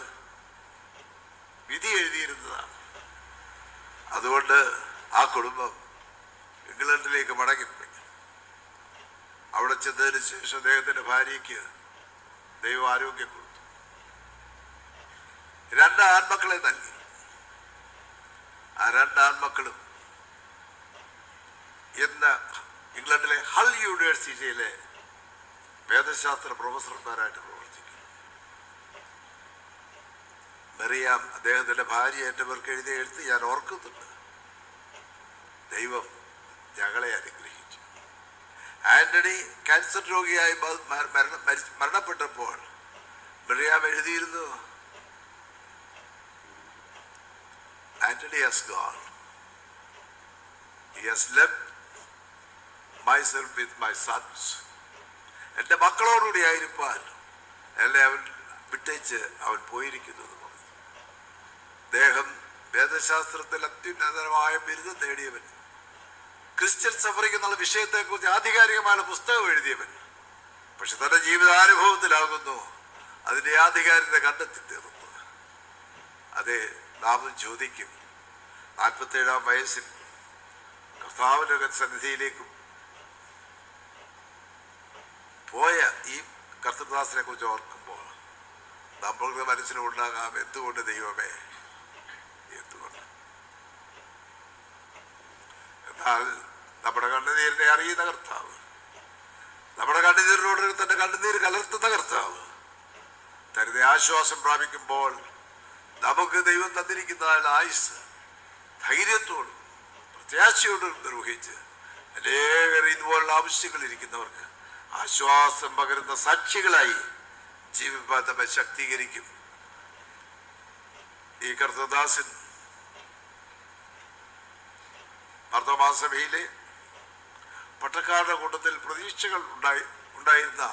വിധി എഴുതിയിരുന്നതാണ്. അതുകൊണ്ട് ആ കുടുംബം ഇംഗ്ലണ്ടിലേക്ക് മടങ്ങിപ്പോയി. അവിടെ ചെന്നതിന് ശേഷം അദ്ദേഹത്തിൻ്റെ ഭാര്യയ്ക്ക് ദൈവം ആരോഗ്യം കൊടുത്തു. 2 ആൺമക്കളെ നൽകി. ആ 2 ആൺമക്കളും ഇന്ന് ഇംഗ്ലണ്ടിലെ ഹൾ യൂണിവേഴ്സിറ്റിയിലെ വേദശാസ്ത്ര പ്രൊഫസർമാരായിട്ട് പ്രവർത്തിക്കുന്നു. മറിയാം അദ്ദേഹത്തിൻ്റെ ഭാര്യ എൻ്റെ പേർക്ക് എഴുതിയ എഴുത്ത് ഞാൻ ഓർക്കുന്നുണ്ട്. ദൈവം ഞങ്ങളെ അനുഗ്രഹിച്ചു. ആന്റണി ക്യാൻസർ രോഗിയായി മരണപ്പെട്ടപ്പോൾ മറിയാം എഴുതിയിരുന്നു, Anthony has gone. He has left myself with my sons. എൻ്റെ മക്കളോടുകൂടി ആയിരിക്കാൻ എന്നെ അവൻ വിട്ടേച്ച് അവൻ പോയിരിക്കുന്നു എന്ന് പറഞ്ഞു. അദ്ദേഹം വേദശാസ്ത്രത്തിൽ അത്യുന്നതമായ ബിരുദം നേടിയവൻ, ക്രിസ്ത്യൻ സഫറിംഗ് എന്നുള്ള വിഷയത്തെക്കുറിച്ച് ആധികാരികമായ പുസ്തകം എഴുതിയവൻ. പക്ഷെ തൻ്റെ ജീവിതാനുഭവത്തിലാകുന്നു അതിൻ്റെ ആധികാരികത കണ്ടെത്തി തീർന്നത്. അതെ, നാമം ചോദിക്കും, 47-ാം വയസ്സിൽ കർത്താവിൻ്റെ സന്നിധിയിലേക്കും പോയ ഈ കർത്തൃദാസനെ കുറിച്ച് ഓർക്കുമ്പോൾ നമ്മളുടെ മനസ്സിലുണ്ടാകാം, എന്തുകൊണ്ട് ദൈവമേ, എന്തുകൊണ്ട്? എന്നാൽ നമ്മുടെ കണ്ണുനീരിനെ അറിയുന്ന കർത്താവ്, നമ്മുടെ കണ്ണുനീരിനോട് തന്റെ കണ്ണുനീര് കലർത്തുന്ന കർത്താവ് തരുന്ന ആശ്വാസം പ്രാപിക്കുമ്പോൾ നമുക്ക് ദൈവം തന്നിരിക്കുന്ന ആയുസ് ധൈര്യത്തോടും പ്രത്യാശയോടും നിർവഹിച്ച് അനേകം ഇതുപോലുള്ള ആവശ്യങ്ങൾ ഇരിക്കുന്നവർക്ക് ആശ്വാസം പകരുന്ന സാക്ഷികളായി ജീവിക്കാൻ നമ്മെ ശക്തീകരിക്കും. ഈ കർത്തദാസൻ മാർത്തോമാസഭയിലെ പട്ടക്കാരുടെ കൂട്ടത്തിൽ പ്രതീക്ഷകൾ ഉണ്ടായിരുന്ന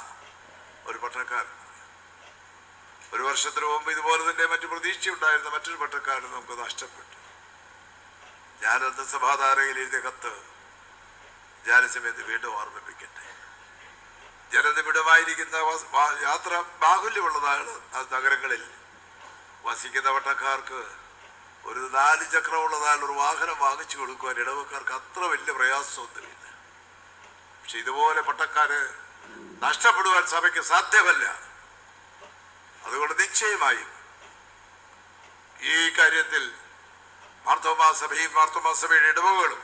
ഒരു പട്ടക്കാരൻ. ഒരു വർഷത്തിന് മുമ്പ് ഇതുപോലെ തന്നെ മറ്റു പ്രതീക്ഷ ഉണ്ടായിരുന്ന മറ്റൊരു പട്ടക്കാരൻ നമുക്ക് നഷ്ടപ്പെട്ടു. ഞാനന്ന് സഭാധാരയിൽ എഴുതിയ കത്ത് ധ്യാനസമയത്ത് വീണ്ടും ഓർമ്മിപ്പിക്കട്ടെ. ജനനിബിഡമായിരിക്കുന്ന യാത്ര ബാഹുല്യമുള്ളതാണ് ആ നഗരങ്ങളിൽ വസിക്കുന്ന പട്ടക്കാർക്ക് ഒരു 4 ചക്രമുള്ളതായ ഒരു വാഹനം വാങ്ങിച്ചു കൊടുക്കുവാൻ ഇടവക്കാർക്ക് അത്ര വലിയ പ്രയാസമൊന്നുമില്ല. പക്ഷെ ഇതുപോലെ പട്ടക്കാര് നഷ്ടപ്പെടുവാൻ സഭയ്ക്ക് സാധ്യമല്ല. അതുകൊണ്ട് നിശ്ചയമായും ഈ കാര്യത്തിൽ മാർത്തോമാസഭയുടെ ഇടവകളും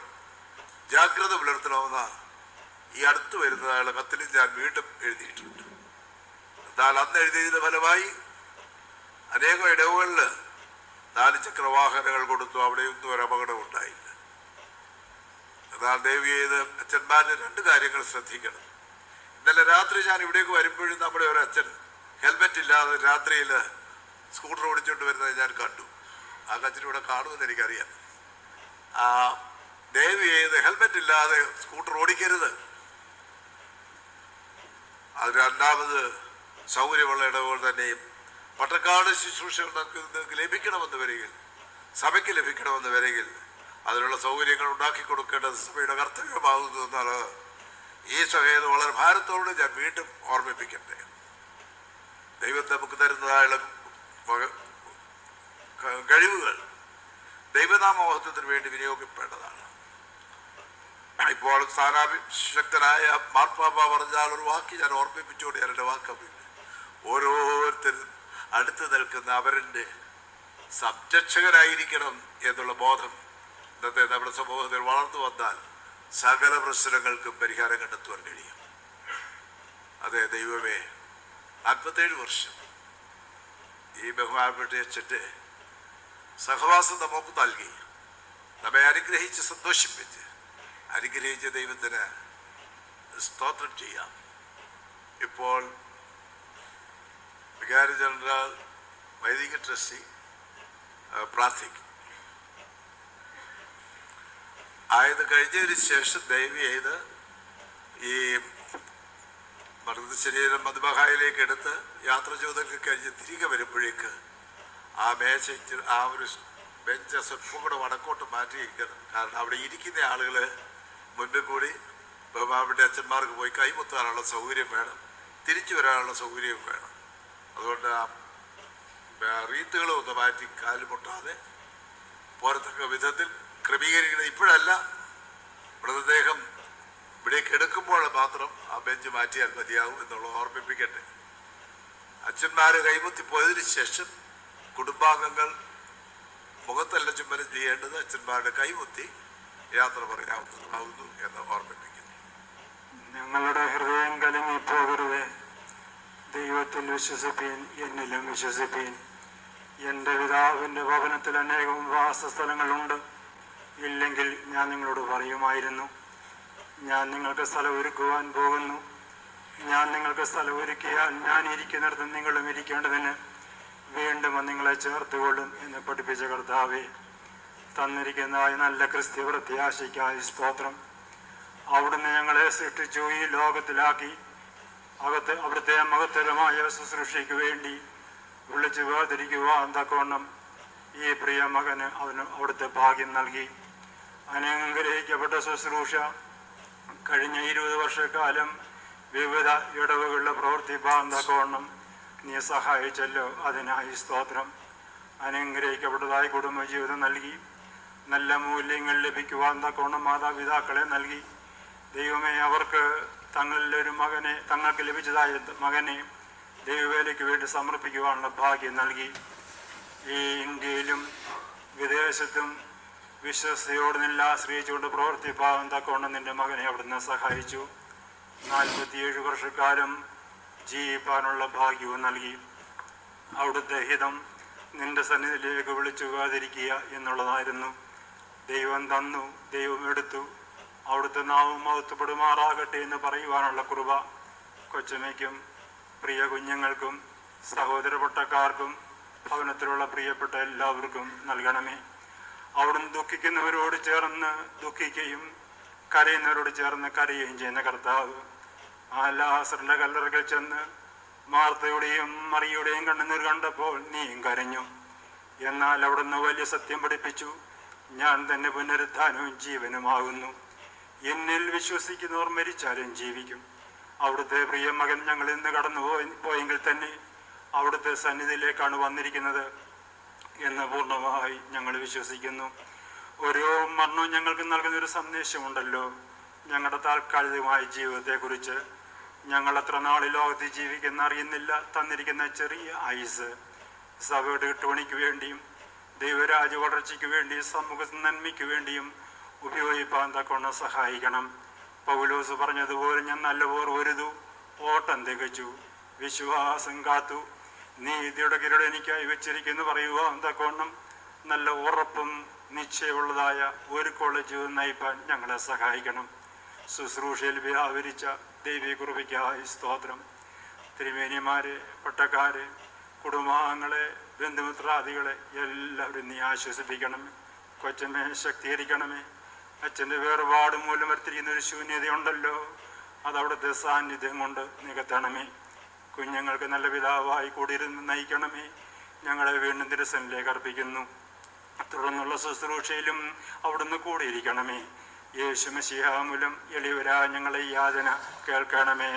ജാഗ്രത പുലർത്തണമെന്ന ഈ അടുത്ത് വരുന്നതായുള്ള കത്തിൽ ഞാൻ വീണ്ടും എഴുതിയിട്ടുണ്ട്. എന്നാൽ അന്ന് എഴുതിയതിന്റെ ഫലമായി അനേകം ഇടവുകളിൽ 4 ചക്ര വാഹനങ്ങൾ കൊടുത്തു. അവിടെയൊന്നും ഒരു അപകടം ഉണ്ടായില്ല. എന്നാൽ ദയവ് ചെയ്ത് അച്ഛന്മാരുടെ 2 കാര്യങ്ങൾ ശ്രദ്ധിക്കണം. ഇന്നലെ രാത്രി ഞാൻ ഇവിടേക്ക് വരുമ്പോഴും നമ്മുടെ ഒരു അച്ഛൻ ഹെൽമെറ്റ് ഇല്ലാതെ രാത്രിയിൽ സ്കൂട്ടർ ഓടിച്ചുകൊണ്ട് വരുന്നത് ഞാൻ കണ്ടു. ആ കച്ചിന് ഇവിടെ കാണുമെന്ന് എനിക്കറിയാം. ദയവ് ചെയ്ത് ഹെൽമെറ്റ് ഇല്ലാതെ സ്കൂട്ടർ ഓടിക്കരുത്. അത് രണ്ടാമത് സൗകര്യമുള്ള ഇടവുകൾ തന്നെയും പട്ടക്കാട് ശുശ്രൂഷകൾ നിങ്ങൾക്ക് ലഭിക്കണമെന്ന് വരികിൽ, സഭയ്ക്ക് ലഭിക്കണമെന്ന് വരികിൽ അതിനുള്ള സൗകര്യങ്ങൾ ഉണ്ടാക്കി കൊടുക്കേണ്ടത് സഭയുടെ കർത്തവ്യമാകുന്നു എന്നാണ് ഈ സഭയിൽ വളരെ ഭാരത്തോട് ഞാൻ വീണ്ടും ഓർമ്മിപ്പിക്കട്ടെ. ദൈവം നമുക്ക് തരുന്നതായുള്ള കഴിവുകൾ ദൈവനാമമഹത്വത്തിന് വേണ്ടി വിനിയോഗിക്കേണ്ടതാണ്. ഇപ്പോൾ സ്ഥാനാഭിഷക്തനായ മാർപ്പാപ്പ പറഞ്ഞാൽ ഒരു വാക്ക് ഞാൻ ഓർമ്മിപ്പിച്ചുകൊണ്ട് ഞാൻ എൻ്റെ വാക്കമില്ല. ഓരോരുത്തരും അടുത്ത് നിൽക്കുന്ന അവരുടെ സംരക്ഷകരായിരിക്കണം എന്നുള്ള ബോധം ഇന്നത്തെ നമ്മുടെ സമൂഹത്തിൽ വളർന്നു വന്നാൽ സകല പ്രശ്നങ്ങൾക്കും പരിഹാരം കണ്ടെത്തുവാൻ കഴിയും. അതെ, ദൈവമേ, 47 വർഷം ഈ ബഹുമാനപ്പെട്ട അച്ഛൻ്റെ സഹവാസം നമുക്ക് നൽകി നമ്മെ അനുഗ്രഹിച്ച് സന്തോഷിപ്പിച്ച് അനുഗ്രഹിച്ച ദൈവത്തിന് സ്തോത്രം ചെയ്യാം. ഇപ്പോൾ വികാരി ജനറൽ വൈദിക ട്രസ്റ്റി പ്രാർത്ഥിക്കും. ആയത് കഴിഞ്ഞതിന് ശേഷം ദയവ് ചെയ്ത് ഈ മൃതശരീരം മധുബഹായിലേക്ക് എടുത്ത് യാത്ര ചോദ്യമൊക്കെ കഴിഞ്ഞ് തിരികെ വരുമ്പോഴേക്ക് ആ മേശ ആ ഒരു ബെഞ്ച് സ്വല്പം കൂടെ വടക്കോട്ട് മാറ്റിയിരിക്കണം. കാരണം അവിടെ ഇരിക്കുന്ന ആളുകൾ മുൻപിൽ കൂടി അവിടെ അച്ഛന്മാർക്ക് പോയി കൈമുത്താനുള്ള സൗകര്യം വേണം, തിരിച്ചു വരാനുള്ള സൗകര്യവും വേണം. അതുകൊണ്ട് റീത്തുകളും ഒന്ന് മാറ്റി കാലുമുട്ടാതെ പോരത്തക്ക വിധത്തിൽ ക്രമീകരിക്കുന്നത്. ഇപ്പോഴല്ല, മൃതദേഹം ഇവിടേക്ക് എടുക്കുമ്പോൾ മാത്രം ആ ബെഞ്ച് മാറ്റിയാൽ മതിയാവും എന്നുള്ളത് ഓർമ്മിപ്പിക്കട്ടെ. അച്ഛന്മാർ കൈമുത്തിപ്പോയതിന് ശേഷം കുടുംബാംഗങ്ങൾ മുഖത്തല്ല ചുമരം ചെയ്യേണ്ടത്, അച്ഛന്മാരുടെ കൈമുത്തി യാത്ര പറയാവുന്നതാവുന്നു എന്ന് ഓർമ്മിപ്പിക്കുന്നു. ഞങ്ങളുടെ ഹൃദയം കലങ്ങിപ്പോകരുത്. ദൈവത്തിൽ വിശ്വസിപ്പീൻ, എന്നിലും വിശ്വസിപ്പീൻ. എൻ്റെ പിതാവിൻ്റെ ഭവനത്തിൽ അനേകം വാസസ്ഥലങ്ങളുണ്ട്. ഇല്ലെങ്കിൽ ഞാൻ നിങ്ങളോട് പറയുമായിരുന്നു. ഞാൻ നിങ്ങൾക്ക് സ്ഥലം ഒരുക്കുവാൻ പോകുന്നു. ഞാൻ നിങ്ങൾക്ക് സ്ഥലം ഒരുക്കിയാൽ ഞാൻ ഇരിക്കുന്നിടത്ത് നിങ്ങളും ഇരിക്കേണ്ടതിന് വീണ്ടും നിങ്ങളെ ചേർത്തുകൊള്ളും എന്ന് പഠിപ്പിച്ച കർത്താവേ, തന്നിരിക്കുന്നതായ നല്ല ക്രിസ്ത്യ പ്രത്യാശയ്ക്കായി സ്തോത്രം. അവിടുന്ന് ഞങ്ങളെ സൃഷ്ടിച്ചു, ഈ ലോകത്തിലാക്കി. അവിടുത്തെ മഹത്തരമായ ശുശ്രൂഷയ്ക്ക് വേണ്ടി വിളിച്ചു വേർതിരിക്കുവാൻ തക്കവണ്ണം ഈ പ്രിയ മകന് അവിടുത്തെ ഭാഗ്യം നൽകി. അനുഗ്രഹിക്കപ്പെട്ട ശുശ്രൂഷ കഴിഞ്ഞ 20 വർഷക്കാലം വിവിധ ഇടവുകളിൽ പ്രവർത്തിപ്പാൻ തക്കവണ്ണം നീ സഹായിച്ചല്ലോ, അതിനായി സ്തോത്രം. അനുഗ്രഹിക്കപ്പെട്ടതായി കുടുംബജീവിതം നൽകി. നല്ല മൂല്യങ്ങൾ ലഭിക്കുവാൻ തക്കവണ്ണം മാതാപിതാക്കളെ നൽകി. ദൈവമേ, അവർക്ക് തങ്ങൾക്ക് ലഭിച്ചതായ മകനെ ദൈവവേലയ്ക്ക് വേണ്ടി സമർപ്പിക്കുവാനുള്ള ഭാഗ്യം നൽകി. ഈ ഇന്ത്യയിലും വിദേശത്തും വിശ്വസ്തയോട് നില്ലാശ്രയിച്ചുകൊണ്ട് പ്രവർത്തിപ്പാൻ തക്കവണ്ണം നിന്റെ മകനെ അവിടുന്ന് സഹായിച്ചു. 47 വർഷക്കാലം ജീവിപ്പാനുള്ള ഭാഗ്യവും നൽകി. അവിടുത്തെ ഹിതം നിന്റെ സന്നിധിയിലേക്ക് വിളിച്ചു പോകാതിരിക്കുക എന്നുള്ളതായിരുന്നു. ദൈവം തന്നു, ദൈവം എടുത്തു, അവിടുത്തെ നാവും മഹത്വപ്പെടുമാറാകട്ടെ എന്ന് പറയുവാനുള്ള കൃപ കൊച്ചമ്മയ്ക്കും പ്രിയ കുഞ്ഞുങ്ങൾക്കും സഹോദര പട്ടക്കാർക്കും ഭവനത്തിലുള്ള പ്രിയപ്പെട്ട എല്ലാവർക്കും നൽകണമേ. അവിടുന്ന് ദുഃഖിക്കുന്നവരോട് ചേർന്ന് ദുഃഖിക്കുകയും കരയുന്നവരോട് ചേർന്ന് കരയുകയും ചെയ്യുന്ന കർത്താവ്, ആ ലാസറിന്റെ കല്ലറകൾ ചെന്ന് മാർത്തയുടെയും മറിയുടെയും കണ്ണുനീർ കണ്ടപ്പോൾ നീയും കരഞ്ഞു. എന്നാൽ അവിടുന്ന് വലിയ സത്യം പഠിപ്പിച്ചു, ഞാൻ തന്നെ പുനരുത്ഥാനവും ജീവനുമാകുന്നു. എന്നിൽ വിശ്വസിക്കുന്നവർ മരിച്ചാലും ജീവിക്കും. അവിടുത്തെ പ്രിയ മകൻ ഞങ്ങൾ ഇന്ന് കടന്നു പോയെങ്കിൽ തന്നെ അവിടുത്തെ സന്നിധിയിലേക്കാണ് വന്നിരിക്കുന്നത് എന്ന് പൂർണ്ണമായി ഞങ്ങൾ വിശ്വസിക്കുന്നു. ഓരോ മരണവും ഞങ്ങൾക്ക് നൽകുന്നൊരു സന്ദേശമുണ്ടല്ലോ. ഞങ്ങളുടെ താൽക്കാലികമായ ജീവിതത്തെക്കുറിച്ച് ഞങ്ങൾ എത്ര നാൾ ലോകത്ത് ജീവിക്കുന്ന അറിയുന്നില്ല. തന്നിരിക്കുന്ന ചെറിയ ആയുസ് സഭയുടെ കെട്ടുപണിക്ക് വേണ്ടിയും ദൈവരാജ്യ വളർച്ചയ്ക്ക് വേണ്ടിയും സമൂഹ നന്മയ്ക്ക് വേണ്ടിയും ഉപയോഗിപ്പാൻ തക്കവണ്ണം സഹായിക്കണം. പൗലോസ് പറഞ്ഞതുപോലെ ഞാൻ നല്ലപോർ ഒരുതു, ഓട്ടം തികച്ചു, വിശ്വാസം കാത്തു, നീതിയുടെ കിരീടം എനിക്കായി വെച്ചിരിക്കുന്നു പറയുവാൻ തക്കവണ്ണം നല്ല ഉറപ്പും നിശ്ചയമുള്ളതായ ഒരു ജീവിതം നയിപ്പാൻ ഞങ്ങളെ സഹായിക്കണം. ശുശ്രൂഷയിൽ വ്യാപരിച്ച ദൈവീക കൃപയ്ക്കായി സ്തോത്രം. തിരുമേനിമാരെ, പട്ടക്കാരെ, കുടുംബാംഗങ്ങളെ, ബന്ധുമിത്രാദികളെ എല്ലാവരും നീ ആശ്വസിപ്പിക്കണമേ. കൊച്ചമ്മയെ ശക്തീകരിക്കണമേ. അച്ഛൻ്റെ വേർപാട് മൂലം വരുത്തിരിക്കുന്ന ഒരു ശൂന്യതയുണ്ടല്ലോ, അതവിടുത്തെ സാന്നിധ്യം കൊണ്ട് നികത്തണമേ. കുഞ്ഞുങ്ങൾക്ക് നല്ല പിതാവായി കൂടിയിരുന്ന് നയിക്കണമേ. ഞങ്ങളെ വീണ്ടും തിരുസനിലേക്ക് അർപ്പിക്കുന്നു. തുടർന്നുള്ള ശുശ്രൂഷയിലും അവിടുന്ന് കൂടിയിരിക്കണമേ. യേശു മശിഹാ മൂലം എളിയവരാ ഞങ്ങളെ യാതന കേൾക്കണമേ.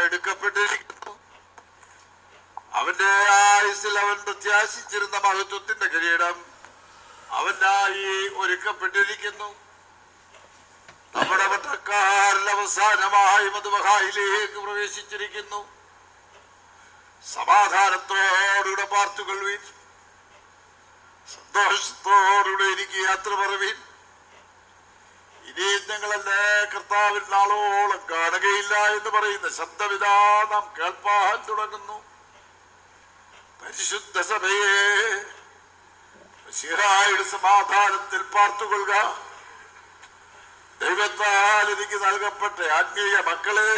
എടുക്കപ്പെട്ടിരിക്കുന്നു. അവന്റെ ആയുസ്സിൽ അവൻ പ്രത്യാശിച്ചിരുന്ന മഹത്വത്തിന്റെ കിരീടം അവനായി ഒരുക്കപ്പെട്ടിരിക്കുന്നു. നമ്മുടെ പട്ടക്കാരിൽ അവസാനമായി മധുബഹായിലേക്ക് പ്രവേശിച്ചിരിക്കുന്നു. സമാധാനത്തോടുകൂടെ പാർത്തുകൊള്ളുവിൻ. സന്തോഷത്തോടുകൂടെ എനിക്ക് യാത്ര പറവീൻ. ഇനിയും ഞങ്ങളല്ലേ കർത്താവിൽ നാളോളം കാണുകയില്ല എന്ന് പറയുന്ന ശബ്ദവിതാ നാം കേൾപ്പാൻ തുടങ്ങുന്നു. പരിശുദ്ധ സഭയെ ശിഹായുടെ സമാധാനത്തിൽ പാർത്തുകൊള്ളുക. ദൈവത്താൽ എനിക്ക് നൽകപ്പെട്ട ആത്മീയ മക്കളെ,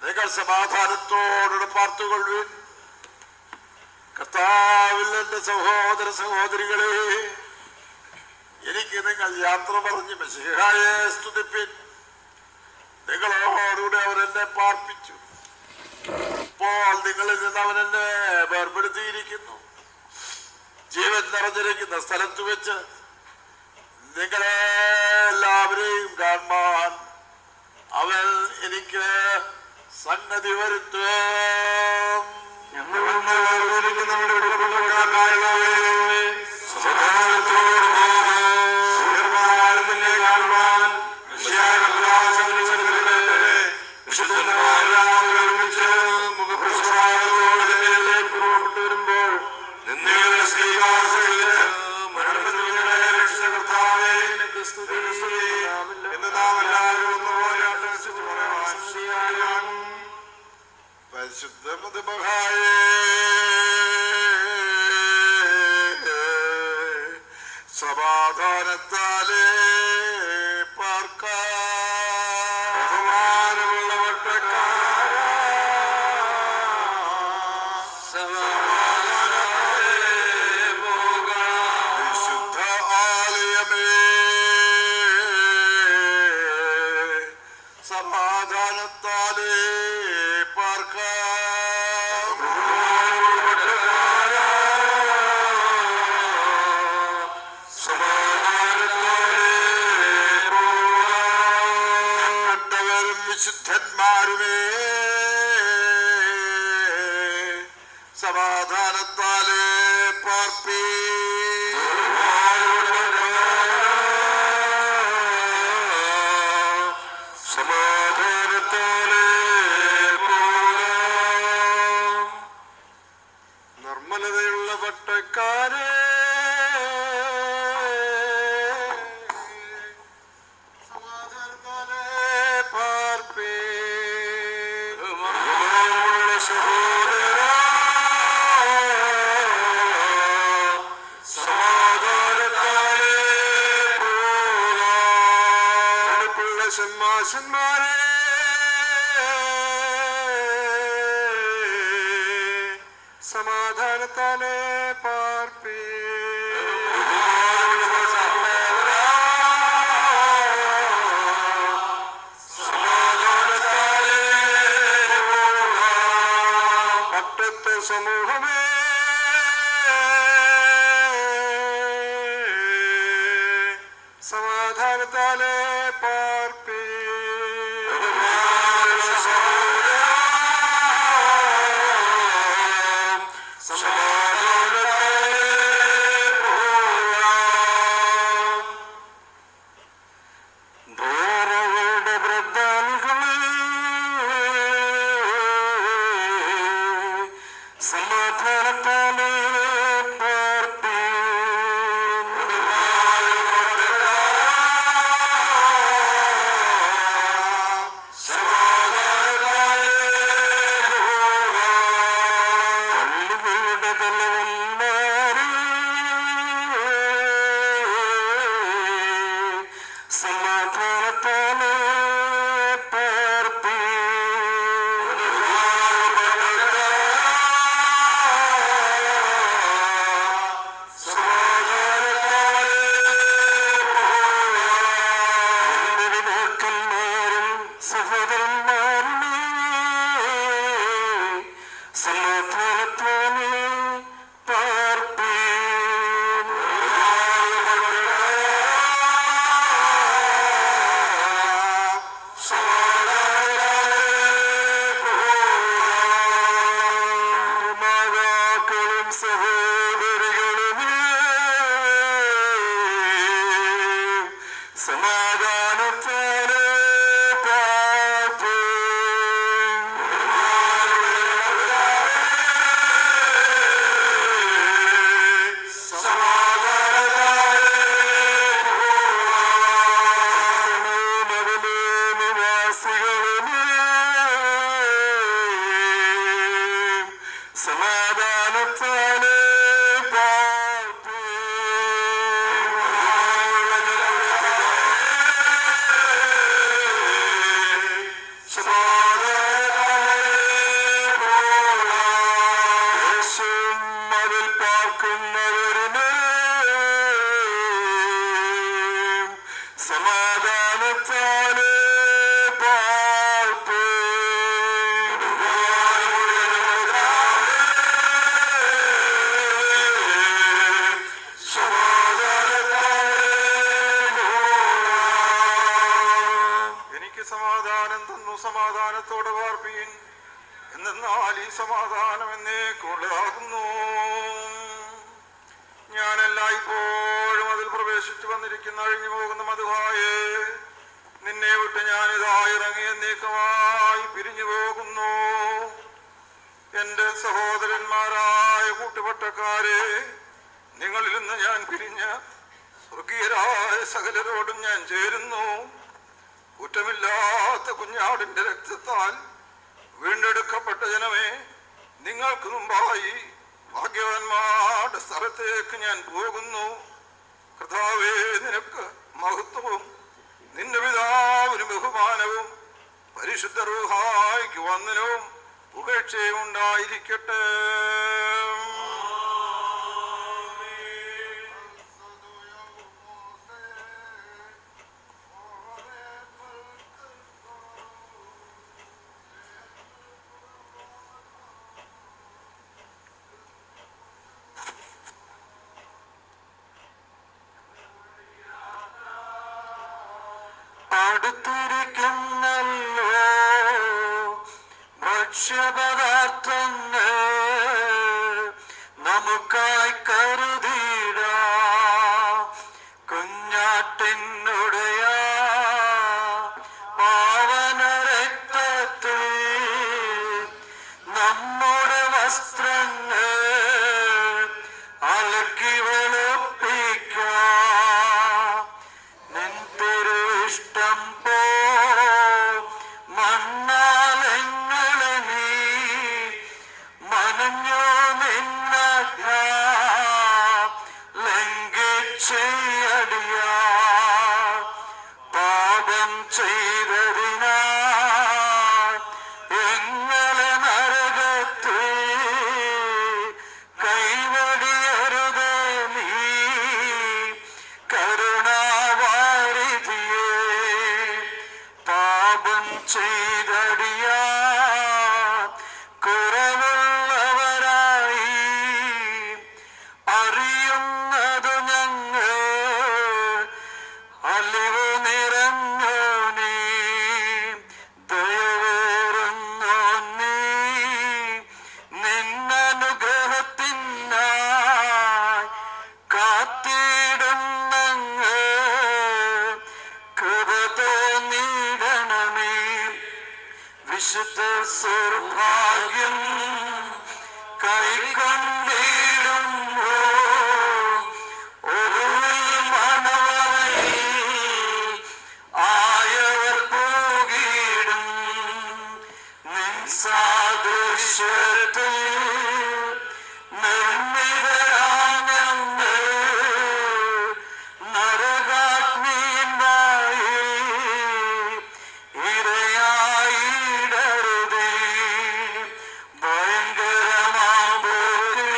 നിങ്ങൾ സമാധാനത്തോടെ പാർത്തുകൊള്ളുവിൻ. കർത്താവിൽ എൻ്റെ സഹോദര സഹോദരികളെ, എനിക്ക് നിങ്ങൾ യാത്ര പറഞ്ഞ് മെശിഹായെ സ്തുതിപ്പിൻ. നിങ്ങളോടുകൂടെ അവരെന്നെ പാർപ്പിച്ചു. ഇപ്പോൾ നിങ്ങളിൽ നിന്ന് അവനെന്നെ വേർപെടുത്തിയിരിക്കുന്നു. ജീവൻ നിറഞ്ഞിരിക്കുന്ന സ്ഥലത്ത് വെച്ച് നിങ്ങളെ എല്ലാവരെയും കാണുവാൻ അവൻ എനിക്ക് സംഗതി വരുത്തും. പരിശുദ്ധ മഹായേ, സമാധാനത്താലേ പാർക്കാനുള്ള വട്ടക്കാരാ, വിശുദ്ധ ആലയമേ, സമാധാനത്താലേ വിശുദ്ധന്മാരുമേ, സമാധാനത്താലേ പാർപ്പീ. സമാധാനത്താലേ നിർമ്മലതയുള്ള പട്ടക്കാരേ, ഷമ്മാശന്മാരെ, സമാധാനത്താലേ പാർപ്പീ. പട്ടത്തെ സമൂഹമേ, സമാധാനത്താലേ പാർപ്പീ. സമാധാനത്താലേ പാർപ്പീ. സമാധാനത്തോടെ പാർപ്പീൻ. എന്നാൽ ഈ സമാധാനം എന്നേക്കുള്ളതാകുന്നു. ഞാനല്ല ഇപ്പോഴും അതിൽ പ്രവേശിച്ചു വന്നിരിക്കുന്ന അഴിഞ്ഞു പോകുന്ന മധുവായേ, നിന്നെ വിട്ട് ഞാനിതാ ഇറങ്ങി എന്നേക്കുമായി പിരിഞ്ഞു പോകുന്നു. എന്റെ സഹോദരന്മാരായ കൂട്ടുപട്ടക്കാരെ, നിങ്ങളിൽ നിന്ന് ഞാൻ പിരിഞ്ഞ സ്വർഗീയരായ സകലരോടും ഞാൻ ചേരുന്നു. കുറ്റമില്ലാത്ത കുഞ്ഞാടിന്റെ രക്തത്താൽ വീണ്ടെടുക്കപ്പെട്ട ജനമേ, നിങ്ങൾക്ക് മുമ്പായി ഭാഗ്യവാന്മാരുടെ സ്ഥലത്തേക്ക് ഞാൻ പോകുന്നു. കർത്താവേ, നിനക്ക് മഹത്വവും നിന്റെ പിതാവിന് ബഹുമാനവും പരിശുദ്ധ റൂഹായ്ക്ക് വന്ദനവും പുകഴ്ചയും ഉണ്ടായിരിക്കട്ടെ. അടുത്തിരിക്കുന്നല്ലോ ഭക്ഷ്യപദാർത്ഥങ്ങൾ നമുക്കായി കരുതിയിടാം. കുഞ്ഞാട്ടിനുടയ പാവന രക്തത്തിൽ നമ്മുടെ വസ്ത്രങ്ങൾ അലക്കി വെളുപ്പിക്കാം. നിൻ തിരുവിഷ്ടം പോ മണ്ണാലെങ്ങളെ നീ മനഞ്ഞോ നിന്നജ്ഞ ലംഘിച്ചടിയ പാപം ചെയ്തതിനാൽ എങ്ങളെ നരകത്തിൽ കൈവടിയരുതേ നീ കരുണാവാരിധിയേ. പാപം ചെയ്തടിയ കുറവുള്ളവരായി അറിയുന്നതു ഞങ്ങൾ അലിവ് നിറഞ്ഞോനേ, ദയവേറുന്നോ നീ നിന്നനുഗ്രഹത്തിനായി കാത്തിടുന്നങ്ങൾ കൃപ തോന്നിടണമേ. വിശുദ്ധ സൗഭാഗ്യം കൈക്കൊണ്ടിടുമ്പോ ഒരു മണവറയിൽ ആയവർ പോകിടും. നിൻ സാദൃശ്യത്തിൽ നിർമ്മിതരാം ഞങ്ങൾ നരകാഗ്നിയിനായി ഇരയായിടരുതേ. ഭയങ്കരമാം പോക്കിൽ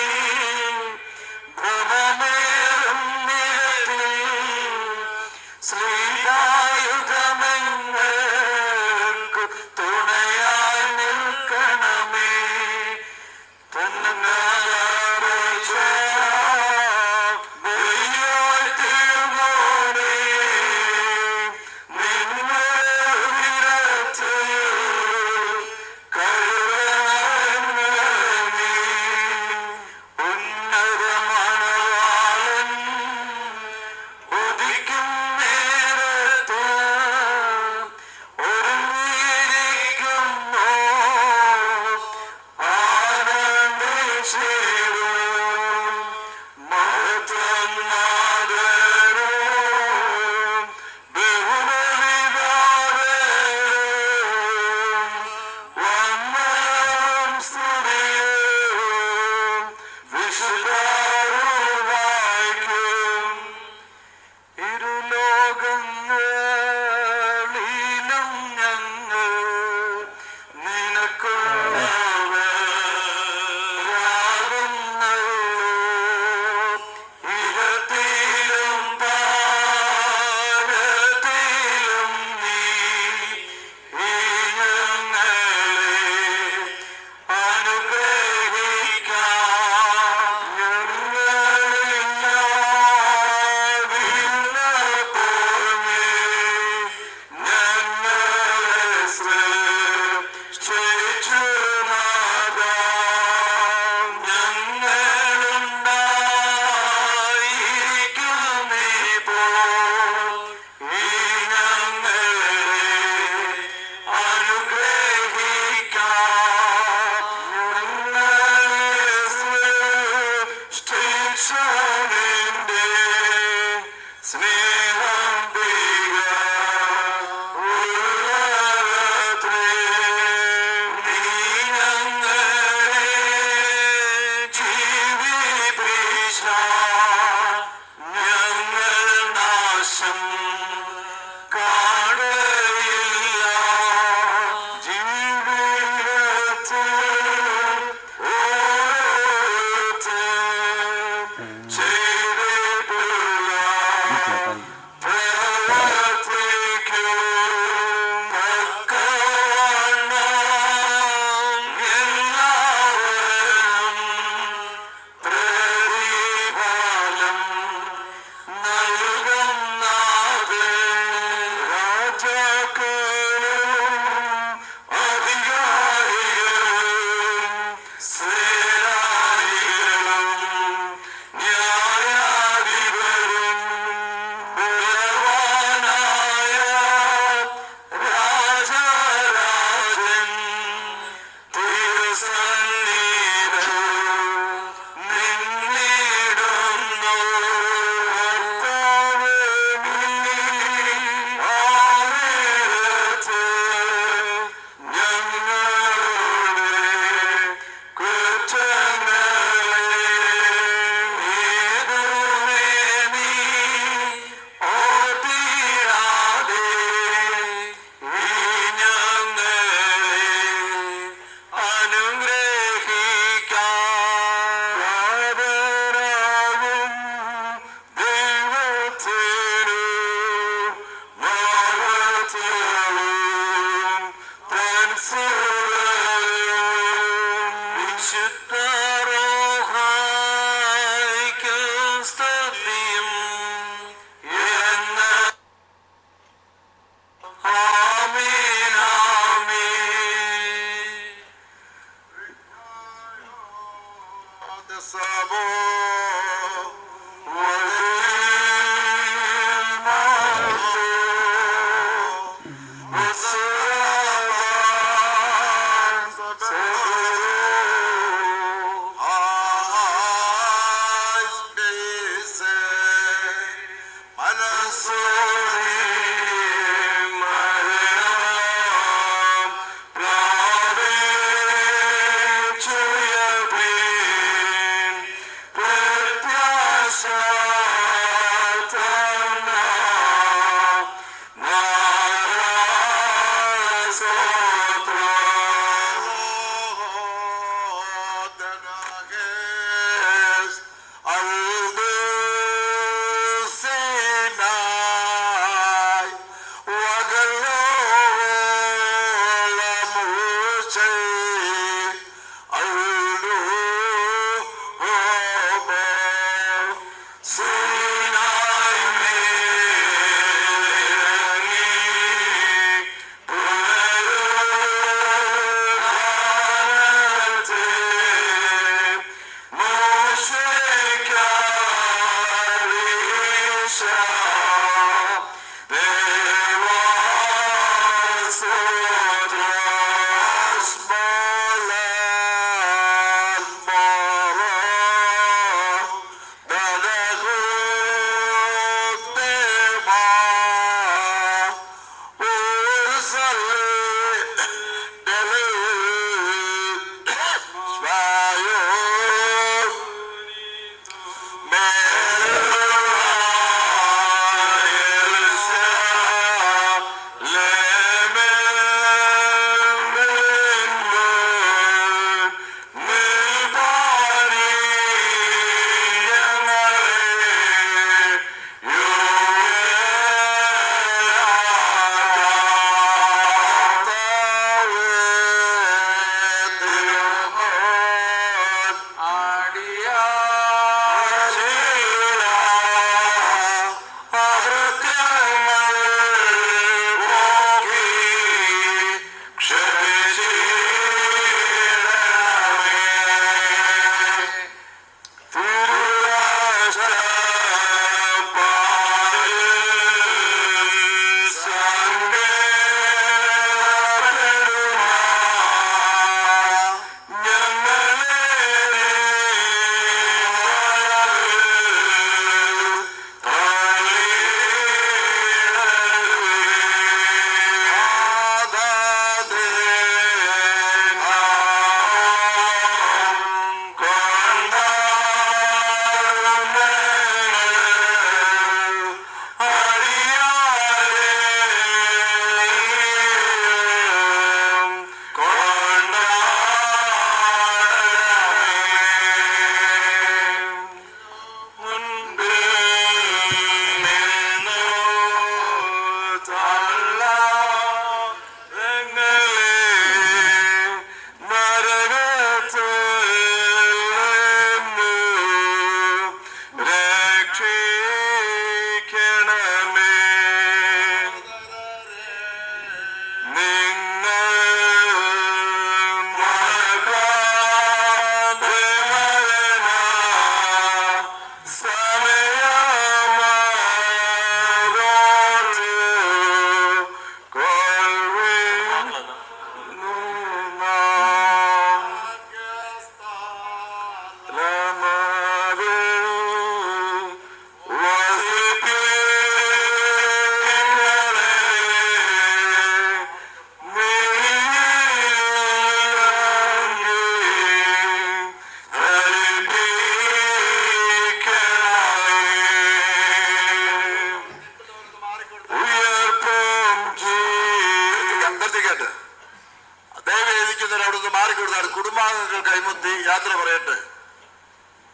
കുടുംബാംഗങ്ങൾ കൈമുത്തി യാത്ര പറയട്ടെ.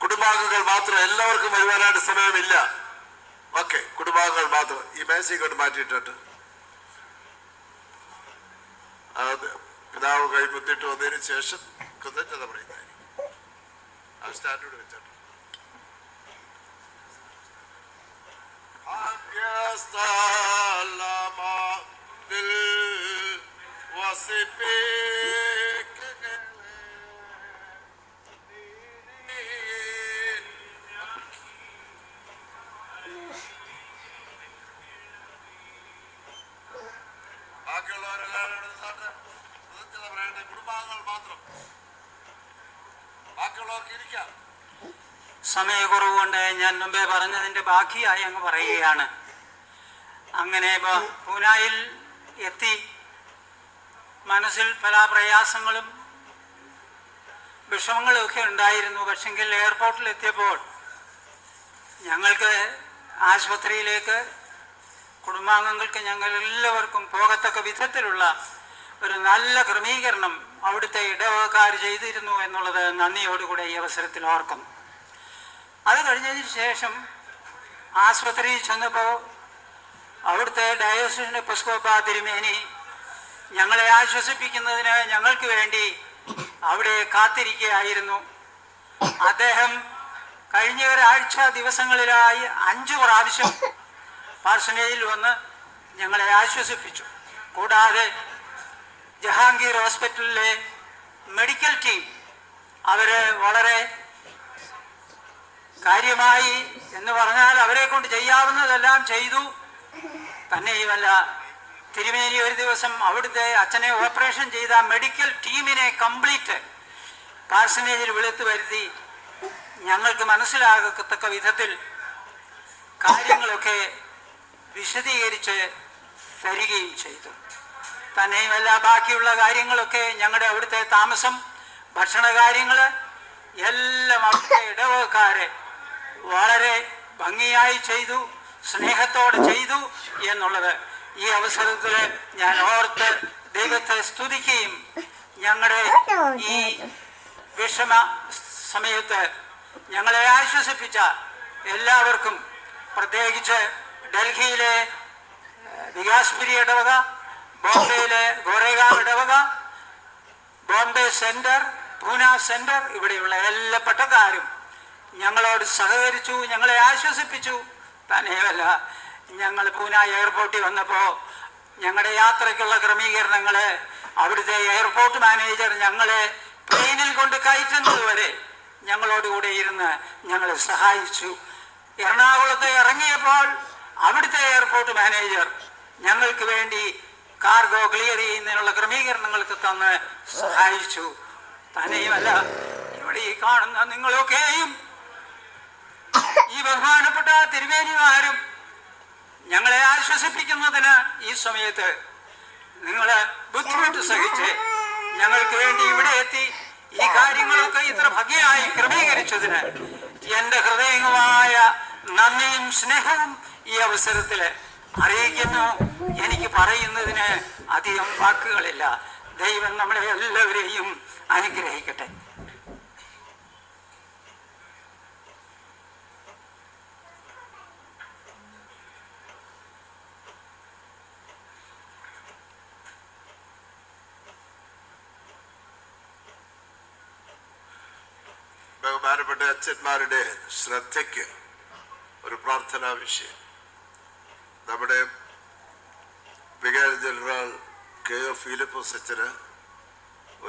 കുടുംബാംഗങ്ങൾ മാത്രം, എല്ലാവർക്കും വരുവാനായിട്ട് സമയമില്ല. ഓക്കെ, കുടുംബാംഗങ്ങൾ മാത്രം ഈ മേശയ്ക്കോട്ട് മാറ്റിയിട്ടിട്ട് പിതാവ് കൈമുത്തിട്ട് വന്നതിന് ശേഷം കൃതജ്ഞത പറയുന്നതായിരിക്കും. ആ സ്റ്റാൻഡേർഡ് വെച്ചിട്ട് സമയക്കുറവ് കൊണ്ട് ഞാൻ മുമ്പേ പറഞ്ഞതിൻ്റെ ബാക്കിയായി അങ്ങ് പറയുകയാണ്. അങ്ങനെ പൂനായിൽ എത്തി. മനസ്സിൽ പല പ്രയാസങ്ങളും വിഷമങ്ങളും ഒക്കെ ഉണ്ടായിരുന്നു. പക്ഷെങ്കിൽ എയർപോർട്ടിലെത്തിയപ്പോൾ ഞങ്ങൾക്ക് ആശുപത്രിയിലേക്ക് കുടുംബാംഗങ്ങൾക്ക് ഞങ്ങളെല്ലാവർക്കും പോകത്തക്ക വിധത്തിലുള്ള ഒരു നല്ല ക്രമീകരണം അവിടുത്തെ ഇടവകക്കാർ ചെയ്തിരുന്നു എന്നുള്ളത് നന്ദിയോടുകൂടെ ഈ അവസരത്തിൽ ഓർക്കുന്നു. അത് കഴിഞ്ഞതിന് ശേഷം ആശുപത്രിയിൽ ചെന്നപ്പോൾ അവിടുത്തെ ഡയോസിസ് എപ്പിസ്കോപ്പ തിരുമേനി ഞങ്ങളെ ആശ്വസിപ്പിക്കുന്നതിന് ഞങ്ങൾക്ക് വേണ്ടി അവിടെ കാത്തിരിക്കുകയായിരുന്നു. അദ്ദേഹം കഴിഞ്ഞ ഒരാഴ്ച ദിവസങ്ങളിലായി 5 പ്രാവശ്യം പാർസനേജിൽ വന്ന് ഞങ്ങളെ ആശ്വസിപ്പിച്ചു. കൂടാതെ ജഹാംഗീർ ഹോസ്പിറ്റലിലെ മെഡിക്കൽ ടീം അവർ വളരെ കാര്യമായി എന്ന് പറഞ്ഞാൽ അവരെ കൊണ്ട് ചെയ്യാവുന്നതെല്ലാം ചെയ്തു. തന്നെയുമല്ല, തിരുമേനി ഒരു ദിവസം അവിടുത്തെ അച്ഛനെ ഓപ്പറേഷൻ ചെയ്ത മെഡിക്കൽ ടീമിനെ കംപ്ലീറ്റ് പാർസനേജിൽ വിളിച്ചു വരുത്തി ഞങ്ങൾക്ക് മനസ്സിലാകത്തക്ക വിധത്തിൽ കാര്യങ്ങളൊക്കെ വിശദീകരിച്ച് തരികയും ചെയ്തു. തന്നെയുമല്ല, ബാക്കിയുള്ള കാര്യങ്ങളൊക്കെ ഞങ്ങളുടെ അവിടുത്തെ താമസം, ഭക്ഷണ കാര്യങ്ങൾ എല്ലാം അവിടുത്തെ ഇടവകക്കാരെ വളരെ ഭംഗിയായി ചെയ്തു, സ്നേഹത്തോടെ ചെയ്തു എന്നുള്ളത് ഈ അവസരത്തിൽ ഞാൻ ഓർത്ത് ദൈവത്തെ സ്തുതിക്കുകയും ഞങ്ങളുടെ ഈ വിഷമ സമയത്ത് ഞങ്ങളെ ആശ്വസിപ്പിച്ച എല്ലാവർക്കും, പ്രത്യേകിച്ച് ഡൽഹിയിലെ വികാസ്പുരി ഇടവക, ബോംബെയിലെ ഗോറേഗാവ് ഇടവക, ബോംബെ സെൻറ്റർ, പൂന സെൻറ്റർ, ഇവിടെയുള്ള എല്ലാ പട്ടക്കാരും ഞങ്ങളോട് സഹകരിച്ചു, ഞങ്ങളെ ആശ്വസിപ്പിച്ചു. തന്നെയുമല്ല, ഞങ്ങൾ പൂന എയർപോർട്ടിൽ വന്നപ്പോൾ ഞങ്ങളുടെ യാത്രയ്ക്കുള്ള ക്രമീകരണങ്ങൾ അവിടുത്തെ എയർപോർട്ട് മാനേജർ ഞങ്ങളെ പ്ലെയിനിൽ കൊണ്ട് കയറ്റുന്നത് വരെ ഞങ്ങളോടുകൂടെ ഇരുന്ന് ഞങ്ങളെ സഹായിച്ചു. എറണാകുളത്ത് ഇറങ്ങിയപ്പോൾ അവിടുത്തെ എയർപോർട്ട് മാനേജർ ഞങ്ങൾക്ക് വേണ്ടി കാർഗോ ക്ലിയർ ചെയ്യുന്നതിനുള്ള ക്രമീകരണങ്ങൾക്ക് തന്ന് സഹായിച്ചു. തന്നെയുമല്ല, ഇവിടെ ഈ കാണുന്ന നിങ്ങളൊക്കെയും ഈ ബഹുമാനപ്പെട്ട തിരുമേനിമാരും ഞങ്ങളെ ആശ്വസിപ്പിക്കുന്നതിന് ഈ സമയത്ത് നിങ്ങൾ ബുദ്ധിമുട്ട് സഹിച്ച് ഞങ്ങൾക്ക് വേണ്ടി ഇവിടെ എത്തി ഈ കാര്യങ്ങളൊക്കെ ഇത്ര ഭംഗിയായി ക്രമീകരിച്ചതിന് എൻ്റെ ഹൃദയമായ നന്ദിയും സ്നേഹവും ഈ അവസരത്തിൽ അറിയിക്കുന്നു. എനിക്ക് പറയുന്നതിന് അധികം വാക്കുകളില്ല. ദൈവം നമ്മളെ എല്ലാവരെയും അനുഗ്രഹിക്കട്ടെ. ബഹുമാനപ്പെട്ട അച്ഛന്മാരുടെ ശ്രദ്ധയ്ക്ക് ഒരു പ്രാർത്ഥനാ വിഷയം. നമ്മുടെ വികാരി ജനറൽ KO ഫിലിപ്പോസ് അച്ഛന്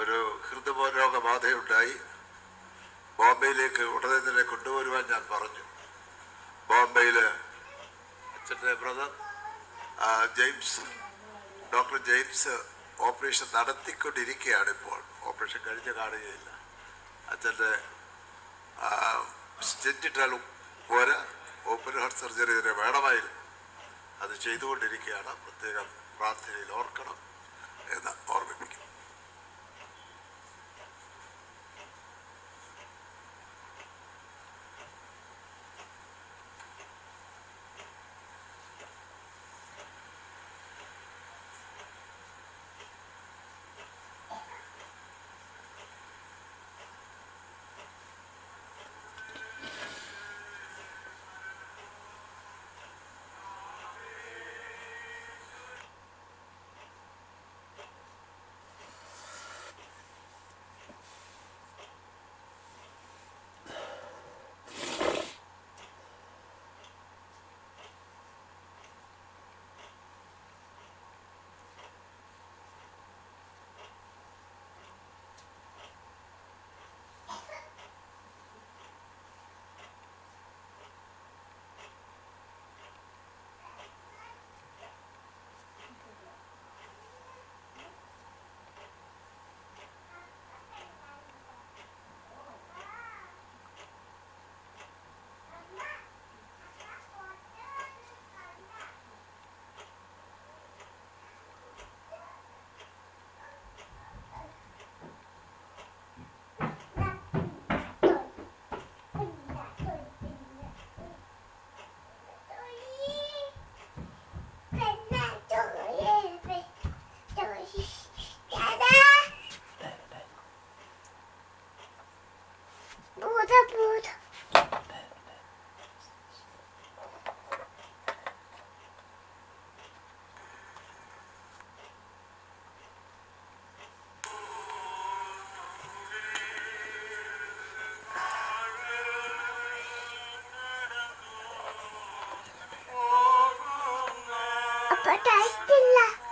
ഒരു ഹൃദയരോഗബാധയുണ്ടായി. ബോംബെയിലേക്ക് ഉടനെ തന്നെ കൊണ്ടുവരുവാൻ ഞാൻ പറഞ്ഞു. ബോംബെയിൽ അച്ഛൻ്റെ ബ്രദർ ഡോക്ടർ ജെയിംസ് ഓപ്പറേഷൻ നടത്തിക്കൊണ്ടിരിക്കുകയാണ്. ഇപ്പോൾ ഓപ്പറേഷൻ കഴിഞ്ഞ് കാണുകയില്ല. അച്ഛൻ്റെ സ്റ്റെൻറ്റിട്ടാലും പോരാ, ഓപ്പൺ ഹാർട്ട് സർജറി ഇതിനെ വേണമായിരുന്നു. അത് ചെയ്തുകൊണ്ടിരിക്കുകയാണ്. പ്രത്യേകം പ്രാർത്ഥനയിൽ ഓർക്കണം എന്ന് ഓർമ്മിപ്പിക്കും. but I still